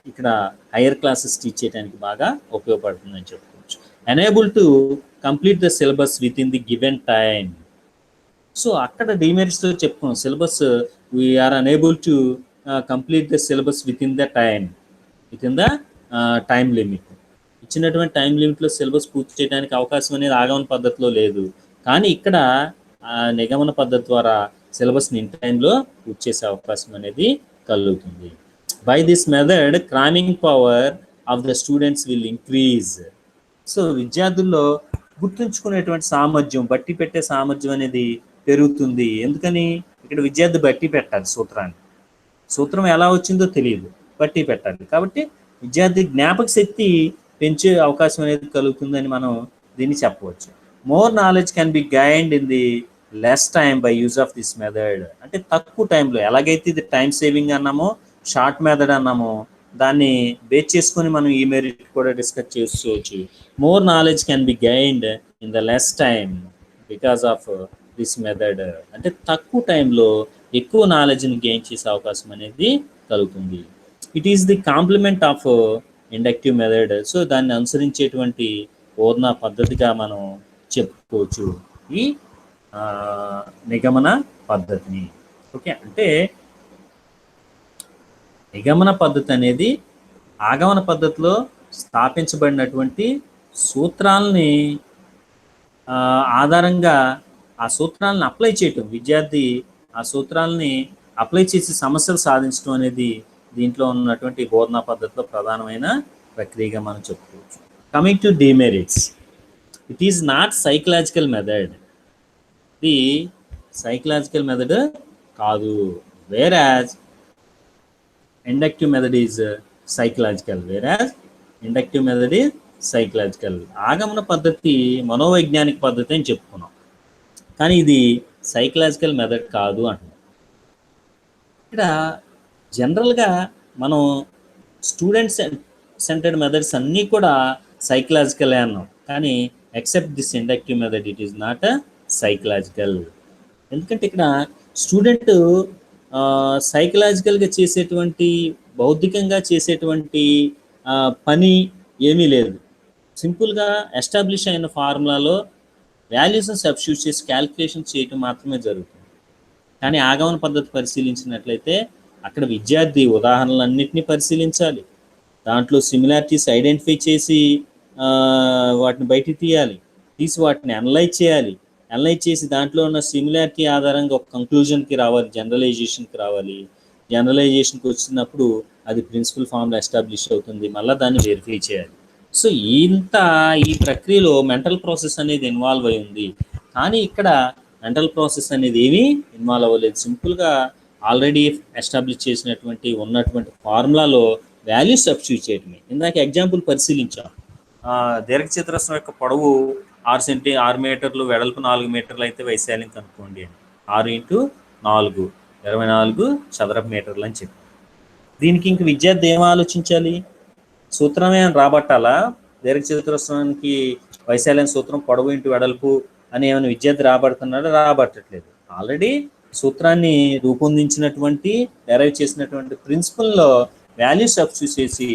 A: ఇక్కడ హయ్యర్ క్లాసెస్ టీచ్ చేయడానికి బాగా ఉపయోగపడుతుందని చెప్పుకోవచ్చు. Enable to complete the syllabus within the given time. So అక్కడ డిమెరిట్స్తో చెప్పుకున్నాం, syllabus we are unable to complete the syllabus within the time limit. ఇచ్చినటువంటి టైం లిమిట్లో సిలబస్ పూర్తి చేయడానికి అవకాశం అనేది ఆగమన పద్ధతిలో లేదు. కానీ ఇక్కడ నిగమన పద్ధతి ద్వారా సిలబస్ని ఇన్ టైంలో పూర్తి చేసే అవకాశం అనేది కలుగుతుంది. By this method cramming power of the students will increase. So విద్యార్థుల్లో గుర్తుంచుకునేటువంటి సామర్థ్యం, బట్టి పెట్టే సామర్థ్యం అనేది పెరుగుతుంది. ఎందుకని ఇక్కడ విద్యార్థి బట్టి పెట్టాలి, సూత్రం ఎలా వచ్చిందో తెలియదు, బట్టి పెట్టాలి. కాబట్టి విద్యార్థి జ్ఞాపక శక్తి పెంచే అవకాశం అనేది కలుగుతుందని మనం దీన్ని చెప్పవచ్చు. More knowledge can be gained in the less time by use of this method. అంటే తక్కువ టైంలో, ఎలాగైతే ఇది టైం సేవింగ్ అన్నామో, షార్ట్ మెథడ్ అన్నామో, దాన్ని బేస్ చేసుకొని మనం ఈ మెరిట్ కూడా డిస్కస్ చేసుకోవచ్చు. More knowledge can be gained in the less time because of this method. అంటే తక్కువ టైంలో ఎక్కువ నాలెడ్జ్ని గెయిన్ చేసే అవకాశం అనేది కలుగుతుంది. It is the compliment of inductive method. So దాన్ని అనుసరించేటువంటి బోధనా పద్ధతిగా మనం చెప్పుకోవచ్చు ఈ నిగమన పద్ధతిని. ఓకే, అంటే నిగమన పద్ధతి అనేది ఆగమన పద్ధతిలో స్థాపించబడినటువంటి సూత్రాలని ఆధారంగా ఆ సూత్రాలను అప్లై చేయటం, విద్యార్థి ఆ సూత్రాలని అప్లై చేసి సమస్యలు సాధించడం అనేది దీంట్లో ఉన్నటువంటి బోధనా పద్ధతిలో ప్రధానమైన ప్రక్రియగా మనం చెప్పుకోవచ్చు. Coming to demerits, it is not psychological method. ఇది సైకలాజికల్ మెథడ్ కాదు. వేరాజ్ ఇండక్టివ్ మెథడ్ ఈజ్ సైకలాజికల్. ఆగమన పద్ధతి మనోవైజ్ఞానిక పద్ధతి అని చెప్పుకున్నాం, కానీ ఇది సైకలాజికల్ మెథడ్ కాదు అంటున్నాం. ఇక్కడ జనరల్గా మనం స్టూడెంట్ సెంటర్డ్ మెథడ్స్ అన్నీ కూడా సైకలాజికలే అన్నాం, కానీ except this inductive method it is not psychological. ఎందుకంటే ఇక్కడ స్టూడెంట్ సైకలాజికల్గా చేసేటువంటి, బౌద్ధికంగా చేసేటువంటి పని ఏమీ లేదు. సింపుల్గా ఎస్టాబ్లిష్ అయిన ఫార్ములాలో వాల్యూస్ని సబ్స్టిట్యూట్ చేసి క్యాలిక్యులేషన్ చేయటం మాత్రమే జరుగుతుంది. కానీ ఆగమన పద్ధతి పరిశీలించినట్లయితే అక్కడ విద్యార్థి ఉదాహరణలన్నింటినీ పరిశీలించాలి, దాంట్లో సిమిలారిటీస్ ఐడెంటిఫై చేసి వాటిని బయటికి తీసి వాటిని అనలైజ్ చేసి దాంట్లో ఉన్న సిమిలారిటీ ఆధారంగా ఒక కంక్లూజన్కి రావాలి, జనరలైజేషన్కి రావాలి. జనరలైజేషన్కి వచ్చినప్పుడు అది ప్రిన్సిపల్ ఫామ్లో ఎస్టాబ్లిష్ అవుతుంది, మళ్ళీ దాన్ని వెరిఫై చేయాలి. సో ఈ ప్రక్రియలో మెంటల్ ప్రాసెస్ అనేది ఇన్వాల్వ్ అయి ఉంది. కానీ ఇక్కడ మెంటల్ ప్రాసెస్ అనేది ఏమీ ఇన్వాల్వ్ అవ్వలేదు. సింపుల్గా ఆల్రెడీ ఎస్టాబ్లిష్ చేసినటువంటి ఉన్నటువంటి ఫార్ములాలో వాల్యూస్ సబ్స్టిట్యూట్ చేయడమే. ఇందాక ఎగ్జాంపుల్ పరిశీలించాం. దీర్ఘచతురస్రం యొక్క పొడవు 6 మీటర్లు, వెడల్పు 4 మీటర్లు అయితే వైశాల్యం కనుక్కోండి అని. 6x4 24 చదరపు మీటర్లు అని చెప్పి, దీనికి ఇంక విద్యార్థి ఏం ఆలోచించాలి? సూత్రమే అని రాబట్టాలా? దీర్ఘచతురస్రానికి వైశాల్యం సూత్రం పొడవు ఇంటూ వెడల్పు అని ఏమైనా విద్యార్థి రాబడుతున్నాడో రాబట్టట్లేదు. ఆల్రెడీ సూత్రాన్ని రూపొందించినటువంటి డెరైవ్ చేసినటువంటి ప్రిన్సిపల్లో వాల్యూ సబ్స్టిట్యూట్ చేసి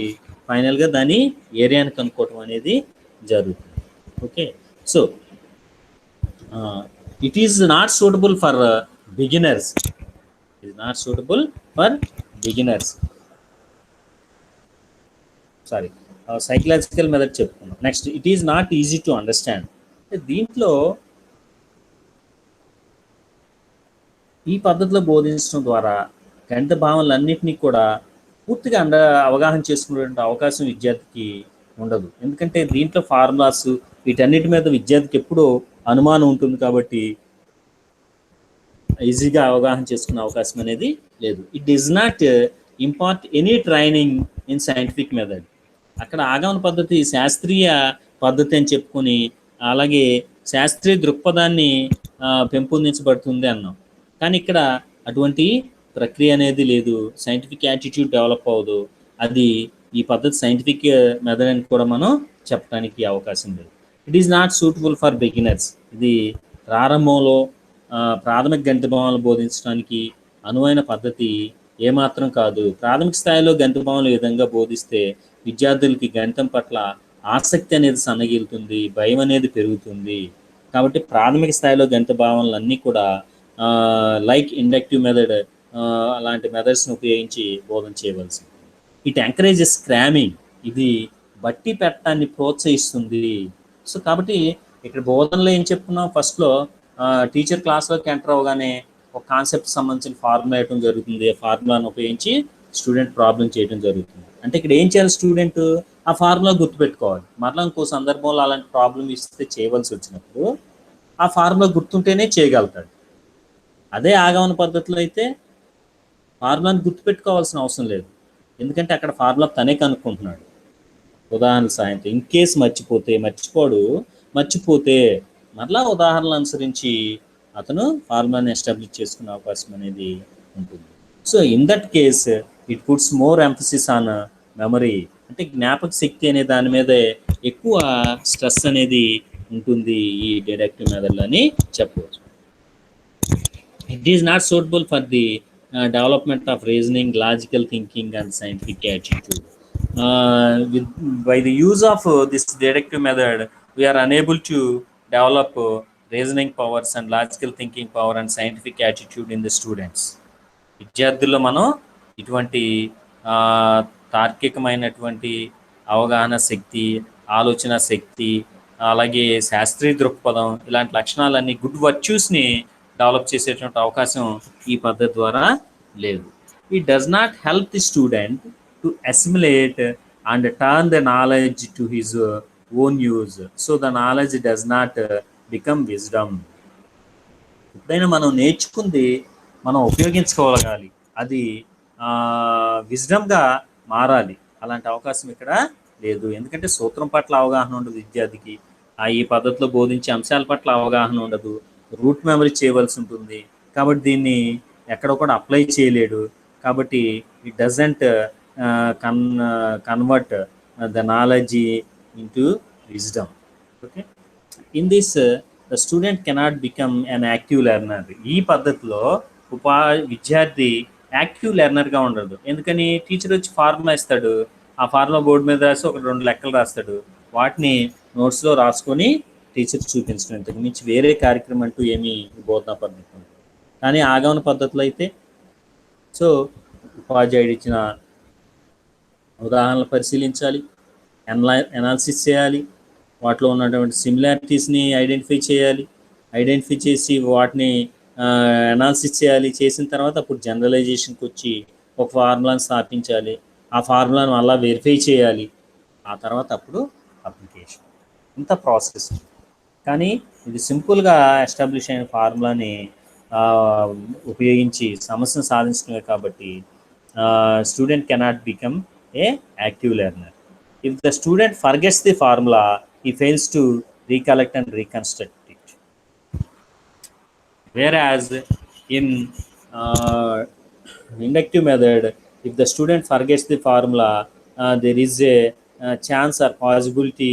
A: ఫైనల్గా దాని ఏరియాని కనుక్కోవటం అనేది జరుగుతుంది. Okay, so it is not suitable for beginners. It is not suitable for beginners. Sorry, psychological method చెప్పుకున్నాం. Next, it is not easy to understand. దీంట్లో ఈ పద్ధతిలో బోధించడం ద్వారా గణిత భావనలన్నింటినీ కూడా పూర్తిగా అవగాహన చేసుకునేటువంటి అవకాశం విద్యార్థికి ఉండదు. ఎందుకంటే దీంట్లో ఫార్ములాస్ వీటన్నిటి మీద విద్యార్థికి ఎప్పుడూ అనుమానం ఉంటుంది కాబట్టి ఈజీగా అవగాహన చేసుకునే అవకాశం అనేది లేదు. It does not impart any training in scientific method. అక్కడ ఆగమన పద్ధతి శాస్త్రీయ పద్ధతి అని చెప్పుకొని అలాగే శాస్త్రీయ దృక్పథాన్ని పెంపొందించబడుతుంది అన్నాం. కానీ ఇక్కడ అటువంటి ప్రక్రియ అనేది లేదు. సైంటిఫిక్ యాటిట్యూడ్ డెవలప్ అవ్వదు. అది ఈ పద్ధతి సైంటిఫిక్ మెథడ్ అని కూడా మనం చెప్పడానికి అవకాశం లేదు. It is not suitable for beginners. ఇది ప్రారంభంలో ప్రాథమిక గణిత భావనలు బోధించడానికి అనువైన పద్ధతి ఏమాత్రం కాదు. ప్రాథమిక స్థాయిలో గణిత భావనలు ఈ విధంగా బోధిస్తే విద్యార్థులకి గణితం పట్ల ఆసక్తి అనేది సన్నగిలుతుంది, భయం అనేది పెరుగుతుంది. కాబట్టి ప్రాథమిక స్థాయిలో గణిత భావనలు అన్నీ కూడా లైక్ ఇండక్టివ్ మెథడ్ అలాంటి మెథడ్స్ని ఉపయోగించి బోధన చేయవలసి. It encourages cramming. ఇది బట్టి పెట్టడాన్ని ప్రోత్సహిస్తుంది. సో కాబట్టి ఇక్కడ బోధనలో ఏం చెప్పుకున్నాం, ఫస్ట్లో టీచర్ క్లాస్లోకి ఎంటర్ అవ్వగానే ఒక కాన్సెప్ట్ సంబంధించిన ఫార్ములా వేయడం జరుగుతుంది. ఆ ఫార్ములాను ఉపయోగించి స్టూడెంట్ ప్రాబ్లం చేయడం జరుగుతుంది. అంటే ఇక్కడ ఏం చేయాలి, స్టూడెంట్ ఆ ఫార్ములా గుర్తుపెట్టుకోవాలి. మరలా ఇంకో సందర్భంలో అలాంటి ప్రాబ్లం ఇస్తే చేయవలసి వచ్చినప్పుడు ఆ ఫార్ములా గుర్తుంటేనే చేయగలుగుతాడు. అదే ఆగమన పద్ధతిలో అయితే ఫార్ములాని గుర్తుపెట్టుకోవాల్సిన అవసరం లేదు. ఎందుకంటే అక్కడ ఫార్ములా తనే కనుక్కుంటున్నాడు. ఉదాహరణ సాయంతో ఇన్ కేస్ మర్చిపోతే మరలా ఉదాహరణలు అనుసరించి అతను ఫార్ములాని ఎస్టాబ్లిష్ చేసుకునే అవకాశం అనేది ఉంటుంది. So in that case it puts more emphasis on memory. అంటే జ్ఞాపక శక్తి అనే దాని మీద ఎక్కువ స్ట్రెస్ అనేది ఉంటుంది ఈ డిడక్టివ్ మెథడ్లో అని చెప్పవచ్చు. It is not suitable for the development of reasoning, logical thinking, and scientific attitude. By the use of this deductive method, we are unable to develop reasoning powers and logical thinking power and scientific attitude in the students. విద్యార్థుల్లో మనం ఇటువంటి తార్కికమైనటువంటి అవగాహన శక్తి, ఆలోచన శక్తి, అలాగే శాస్త్రీయ దృక్పథం ఇలాంటి లక్షణాలన్నీ గుడ్ వర్చ్యూస్ని డెవలప్ చేసేటువంటి అవకాశం ఈ పద్ధతి ద్వారా లేదు. It does not help the student to assimilate and turn the knowledge to his own use. So the knowledge does not become wisdom. ఎప్పుడైనా మనం నేర్చుకుంది మనం ఉపయోగించుకోగలగాలి, అది విజ్డమ్గా మారాలి. అలాంటి అవకాశం ఇక్కడ లేదు. ఎందుకంటే సూత్రం పట్ల అవగాహన ఉండదు విద్యార్థికి, ఈ పద్ధతిలో బోధించే అంశాల పట్ల అవగాహన ఉండదు, రూట్ మెమరీ చేయవలసి ఉంటుంది. కాబట్టి దీన్ని ఎక్కడ కూడా అప్లై చేయలేడు. కాబట్టి it doesn't convert the knowledge into wisdom. Okay, in this the student cannot become an active learner. ఈ పద్ధతిలో విద్యార్థి యాక్టివ్ లెర్నర్గా ఉండదు. ఎందుకని, టీచర్ వచ్చి ఫార్ములా ఇస్తాడు, ఆ ఫార్ములా బోర్డు మీద రాసి ఒక 2 లెక్కలు రాస్తాడు, వాటిని నోట్స్లో రాసుకొని టీచర్ చూపించడం, ఇంతకు మించి వేరే కార్యక్రమం అంటూ ఏమీ బోధనా పద్ధతి ఉంటుంది. కానీ ఆగమన పద్ధతిలో అయితే సో ఉపాధ్యాయుడు ఇచ్చిన ఉదాహరణలు పరిశీలించాలి, ఎనాలిసిస్ చేయాలి, వాటిలో ఉన్నటువంటి సిమిలారిటీస్ని ఐడెంటిఫై చేసి వాటిని ఎనాలిసిస్ చేయాలి. చేసిన తర్వాత అప్పుడు జనరలైజేషన్కి వచ్చి ఒక ఫార్ములాను స్థాపించాలి, ఆ ఫార్ములాను అలా వెరిఫై చేయాలి, ఆ తర్వాత అప్పుడు అప్లికేషన్. ఇంత ప్రాసెస్. కానీ ఇది సింపుల్గా ఎస్టాబ్లిష్ అయిన ఫార్ములాని ఉపయోగించి సమస్యను సాధించడమే కాబట్టి student cannot become a active learner. If the student forgets the formula, he fails to recollect and reconstruct it. Whereas in inductive method, if the student forgets the formula, there is a chance or possibility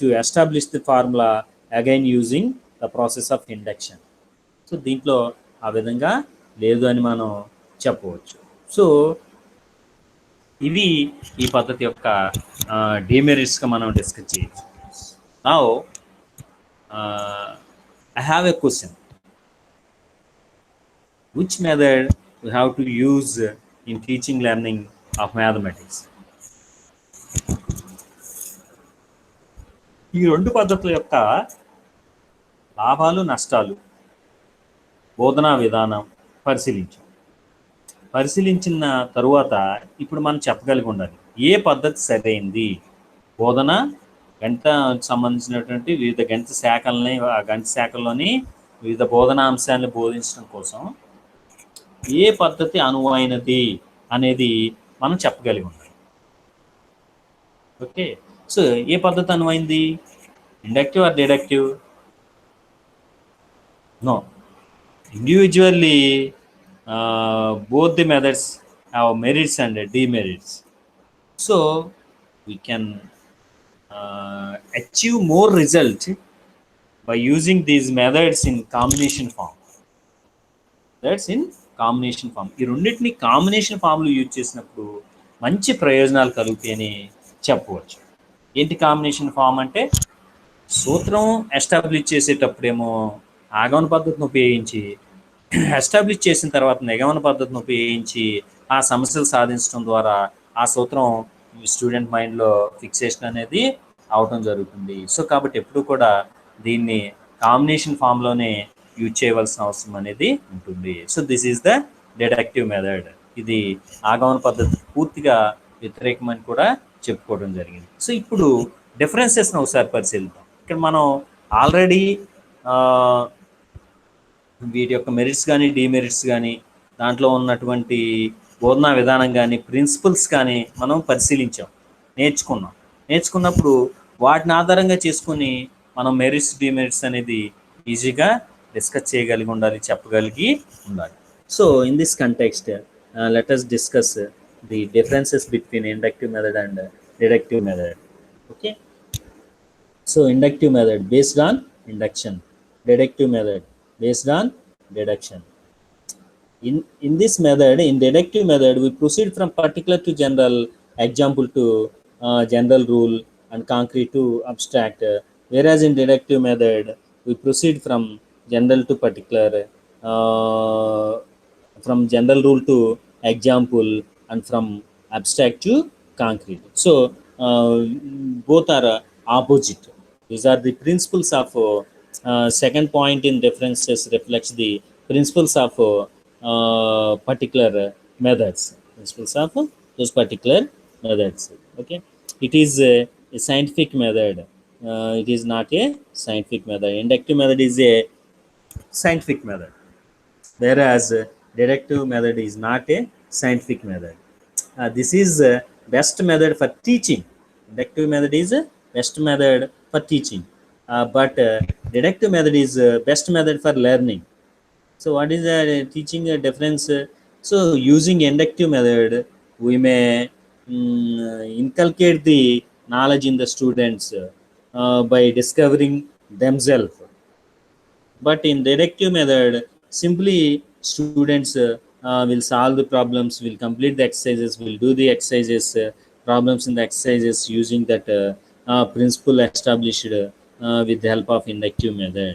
A: to establish the formula again using the process of induction. So దీంట్లో ఆ విధంగా లేదు అని మనం చెప్పవచ్చు. So ఇవి ఈ పద్ధతి యొక్క డిమెరిట్స్గా మనం డిస్కస్ చేయొచ్చు. Now I have a question. Which method we have to use in teaching learning of mathematics? ఈ రెండు పద్ధతుల యొక్క లాభాలు నష్టాలు బోధనా విధానం పరిశీలించిన తరువాత ఇప్పుడు మనం చెప్పగలిగి ఉండాలి ఏ పద్ధతి సరైంది. బోధన గణిత సంబంధించినటువంటి వివిధ గణిత శాఖల్ని, ఆ గణిత శాఖల్లోని వివిధ బోధనా అంశాలను బోధించడం కోసం ఏ పద్ధతి అనువైనది అనేది మనం చెప్పగలిగి ఉండాలి. ఓకే, సో ఏ పద్ధతి అనువైంది? Inductive or deductive? No. Individually both the methods have merits and demerits. So we can achieve more result by using these methods in combination form. That's in combination form. ఈ రెండింటిని combination ఫామ్లో use చేసినప్పుడు మంచి ప్రయోజనాలు కలుగుతాయని చెప్పవచ్చు. ఏంటి combination form అంటే? సూత్రం ఎస్టాబ్లిష్ చేసేటప్పుడేమో ఆగమన పద్ధతిని ఉపయోగించి, ఎస్టాబ్లిష్ చేసిన తర్వాత నిగమన పద్ధతిని ఉపయోగించి ఆ సమస్యలు సాధించడం ద్వారా ఆ సూత్రం స్టూడెంట్ మైండ్లో ఫిక్సేషన్ అనేది అవటం జరుగుతుంది. సో కాబట్టి ఎప్పుడు కూడా దీన్ని కాంబినేషన్ ఫామ్లోనే యూజ్ చేయవలసిన అవసరం అనేది ఉంటుంది. So this is the deductive method. ఇది ఆగమన పద్ధతి పూర్తిగా వ్యతిరేకమని కూడా చెప్పుకోవడం జరిగింది. సో ఇప్పుడు డిఫరెన్సెస్ని ఒకసారి పరిశీలిద్దాం. ఇక్కడ మనం ఆల్రెడీ వీటి యొక్క మెరిట్స్ కానీ డిమెరిట్స్ కానీ దాంట్లో ఉన్నటువంటి బోధనా విధానం కానీ ప్రిన్సిపల్స్ కానీ మనం పరిశీలించాం, నేర్చుకున్నప్పుడు వాటిని ఆధారంగా చేసుకుని మనం మెరిట్స్ డిమెరిట్స్ అనేది ఈజీగా డిస్కస్ చేయగలిగి ఉండాలి, చెప్పగలిగి ఉండాలి. So in this context let us discuss the differences between inductive method and deductive method. Okay, so inductive method based on induction, deductive method based on deduction. In this method, in deductive method, we proceed from particular to general, example to general rule, and concrete to abstract. Whereas in deductive method, we proceed from general to particular, from general rule to example, and from abstract to concrete. So both are opposite. These are the principles of second point in differences reflects the principles of particular methods. Principles of those particular methods. Okay, it is a scientific method. It is not a scientific method. Inductive method is a scientific method, whereas deductive method is not a scientific method. This is best method for teaching. Inductive method is best method for teaching, but deductive method is best method for learning. So what is the teaching difference? So using inductive method, we may inculcate the knowledge in the students by discovering themselves. But in deductive method, simply students will solve the problems, will complete the exercises, will do the exercises, problems in the exercises using that principle established with the help of inductive method.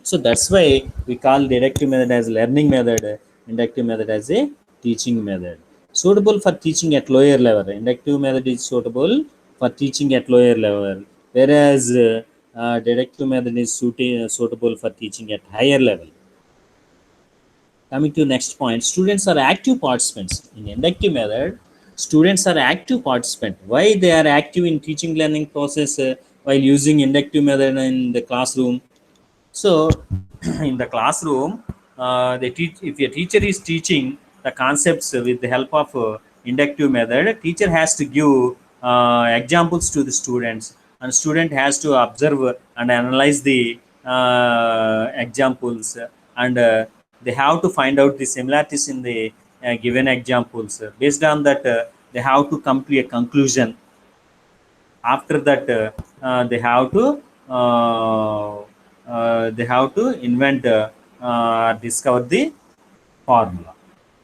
A: So that's why we call deductive method as learning method, inductive method as a teaching method. Suitable for teaching at lower level. Inductive method is suitable for teaching at lower level, whereas deductive method is suitable for teaching at higher level. Coming to next point, students are active participants. In inductive method, students are active participants. Why they are active in teaching learning process while using inductive method in the classroom? So in the classroom, they teach. If a teacher is teaching the concepts with the help of inductive method, teacher has to give examples to the students, and student has to observe and analyze the examples, and they have to find out the similarities in the given examples. Based on that, they have to come to a conclusion. After that, they have to they have to invent, discover the formula.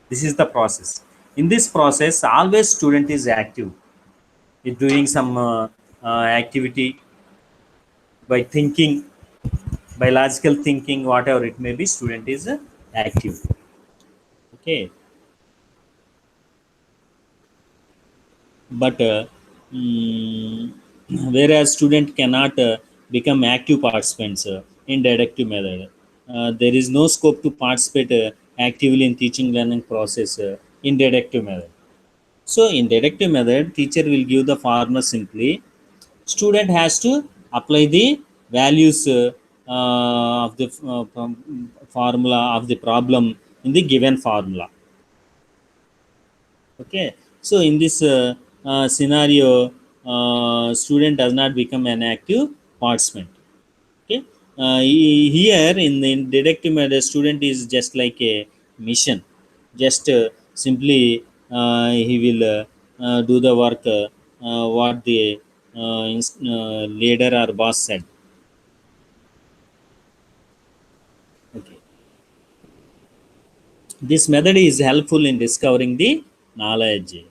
A: This is the process. In this process, always student is active, is doing some activity by thinking, by logical thinking, whatever it may be, student is active. Okay. But mm, whereas student cannot become active participants in deductive method, there is no scope to participate actively in teaching learning process in deductive method. So in deductive method, teacher will give the formula simply. Student has to apply the values of the formula of the problem in the given formula. Okay. So in this scenario, student does not become an active participant. Okay. Here in deductive method, student is just like a mission. Just simply he will do the work what the leader or boss said. Okay. This method is helpful in discovering the knowledge.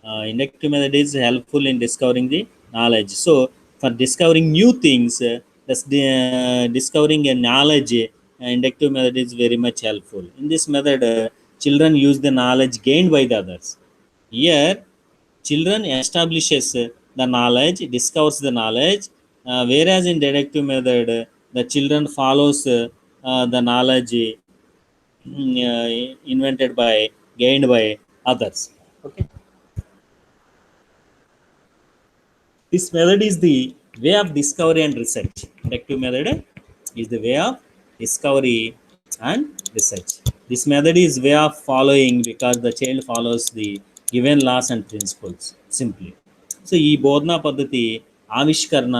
A: Inductive method is helpful in discovering the knowledge. So for discovering new things, that's the discovering a knowledge, inductive method is very much helpful. In this method, children use the knowledge gained by the others. Here children establishes the knowledge, discovers the knowledge, whereas in deductive method, the children follows the knowledge invented by, gained by others. Okay. This method is the way of discovery and research. Inductive method is the way of discovery and research. This method is way of following because the child follows the given laws and principles simply. So ఈ బోధనా పద్ధతి ఆవిష్కరణ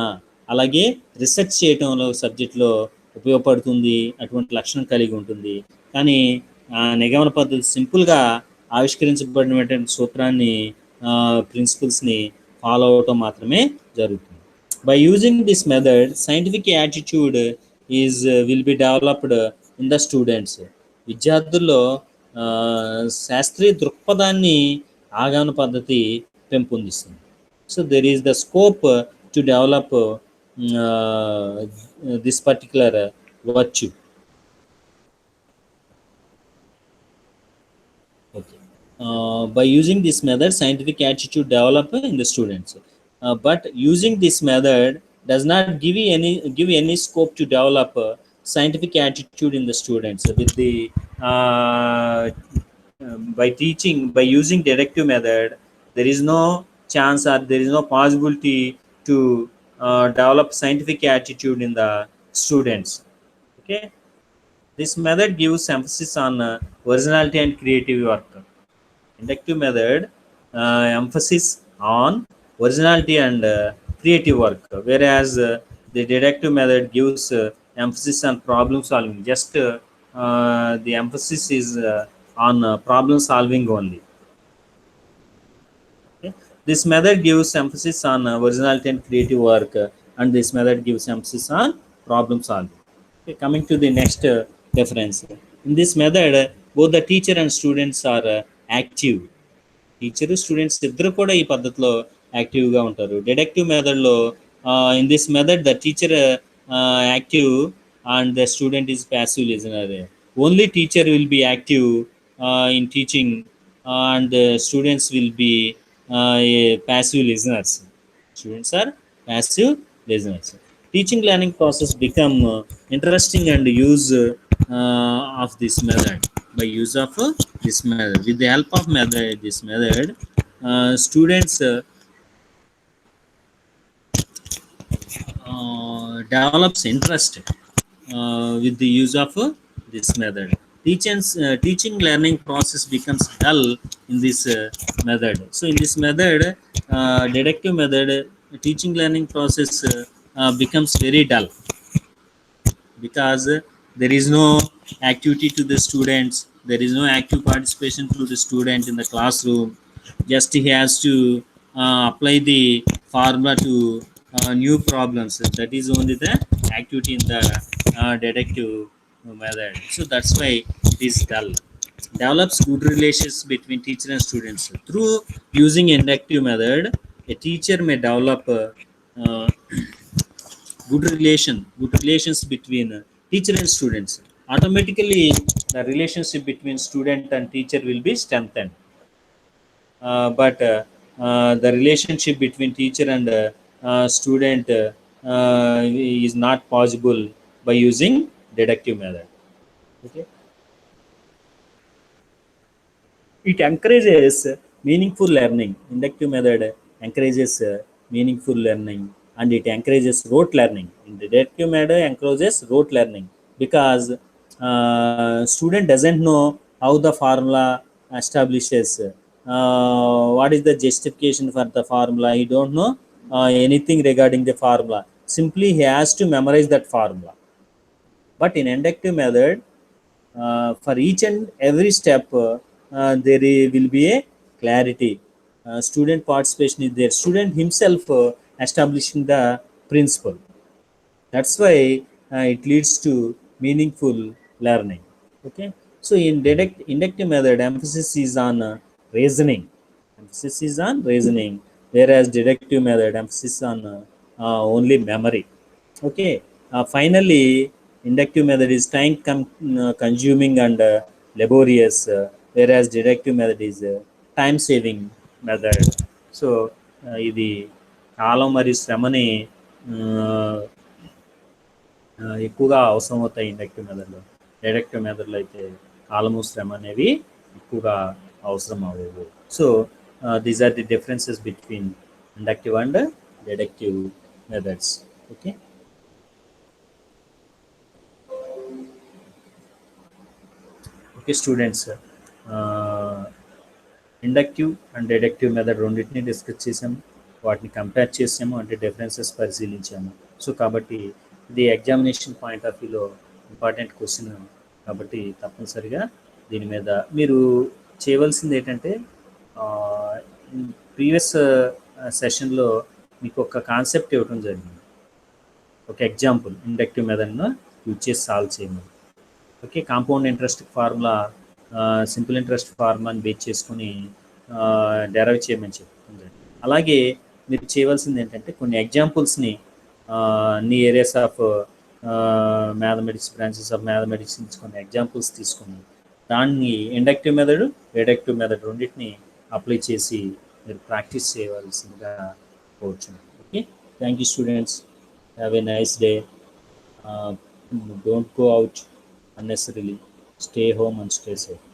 A: అలాగే research చేయటంలో సబ్జెక్ట్లో ఉపయోగపడుతుంది, అటువంటి లక్షణం కలిగి ఉంటుంది. కానీ నిగమన పద్ధతి సింపుల్గా ఆవిష్కరించబడినటువంటి సూత్రాన్ని, ప్రిన్సిపల్స్ని ఫాలో అవటం మాత్రమే జరుగుతుంది. By using this method, scientific attitude is will be developed in the students. విద్యార్థుల్లో శాస్త్రీయ దృక్పథాన్ని ఆగమన పద్ధతి పెంపొందిస్తుంది. So there is the scope to develop this particular virtue. Okay. By using this method, scientific attitude develop in the students. But using this method does not give any scope to develop scientific attitude in the students. With the by using deductive method, there is no chance or there is no possibility to develop scientific attitude in the students. Okay. This method gives emphasis on originality and creative work. Inductive method emphasis on originality and creative work, whereas the deductive method gives emphasis on problem solving. Just the emphasis is on problem solving only. Okay. This method gives emphasis on originality and creative work, and this method gives emphasis on problem solving. Okay. Coming to the next difference. In this method, both the teacher and students are active. Teacher students ఇద్దరు కూడా ఈ పద్ధతిలో యాక్టివ్గా ఉంటారు. Deductive మెథడ్లో in this method the teacher active and the student is passive listener. Only teacher will be active in teaching and students will be passive listeners. Students are passive listeners. Teaching learning process become interesting and use of this method. By use of this method, with the help of this method, students develops interest with the use of this method. Teaching learning process becomes dull in this method. So in this method, deductive method, teaching learning process becomes very dull because there is no activity to the students, there is no active participation to the student in the classroom. Just he has to apply the formula to new problems. That is only the activity in the deductive method. So that's why it is dull. Develops good relations between teacher and students through using inductive method. A teacher may develop uh, good relations between teacher and students. Automatically the relationship between student and teacher will be strengthened. But the relationship between teacher and student is not possible by using deductive method. Okay. It encourages meaningful learning. Inductive method encourages meaningful learning, and it encourages rote learning. In the deductive method encourages rote learning because student doesn't know how the formula establishes, what is the justification for the formula. He don't know anything regarding the formula. Simply he has to memorize that formula. But in inductive method, for each and every step, will be a clarity. Student participation is there. Student himself establishing the principle. That's why it leads to meaningful learning. Okay. So in inductive method, emphasis is on reasoning. Emphasis is on reasoning, whereas deductive method emphasis on only memory. Okay. Finally, inductive method is consuming and laborious, whereas deductive method is time saving method. So ఇది కాలం మరియు శ్రమని ఎక్కువగా అవసరం అవుతాయి inductive మెథడ్లో. Directive మెథడ్లో అయితే కాలము శ్రమ అనేవి ఎక్కువగా అవసరం అవ్వవు. So these are the differences between inductive and deductive methods. Okay. Okay students, inductive and deductive method రెండింటిని డిస్కస్ చేసాము, వాటిని కంపేర్ చేసాము, అంటే డిఫరెన్సెస్ పరిశీలించాము. సో కాబట్టి ఇది ఎగ్జామినేషన్ పాయింట్ ఆఫ్ వ్యూలో ఇంపార్టెంట్ క్వశ్చన్ కాబట్టి తప్పనిసరిగా దీని మీద మీరు చేయవలసింది ఏంటంటే, ప్రీవియస్ సెషన్లో మీకు ఒక కాన్సెప్ట్ ఇవ్వడం జరిగింది, ఒక ఎగ్జాంపుల్ ఇండక్టివ్ మెథడ్ను యూజ్ చేసి సాల్వ్ చేయమని. Okay. Compound interest formula, simple interest ఫార్ములాని బేస్ చేసుకొని డెరైవ్ చేయమని చెప్తుంది. అలాగే మీరు చేయవలసింది ఏంటంటే కొన్ని ఎగ్జాంపుల్స్ని అన్ని areas of mathematics, branches of mathematics కొన్ని ఎగ్జాంపుల్స్ తీసుకుని దాన్ని ఇండక్టివ్ మెథడ్, డిడక్టివ్ మెథడ్ రెండింటిని అప్లై చేసి మీరు ప్రాక్టీస్ చేయవలసిందిగా కోరుచున్నాను. Okay. Thank you students. Have a nice day. Don't go out unnecessarily. Stay home and stay safe.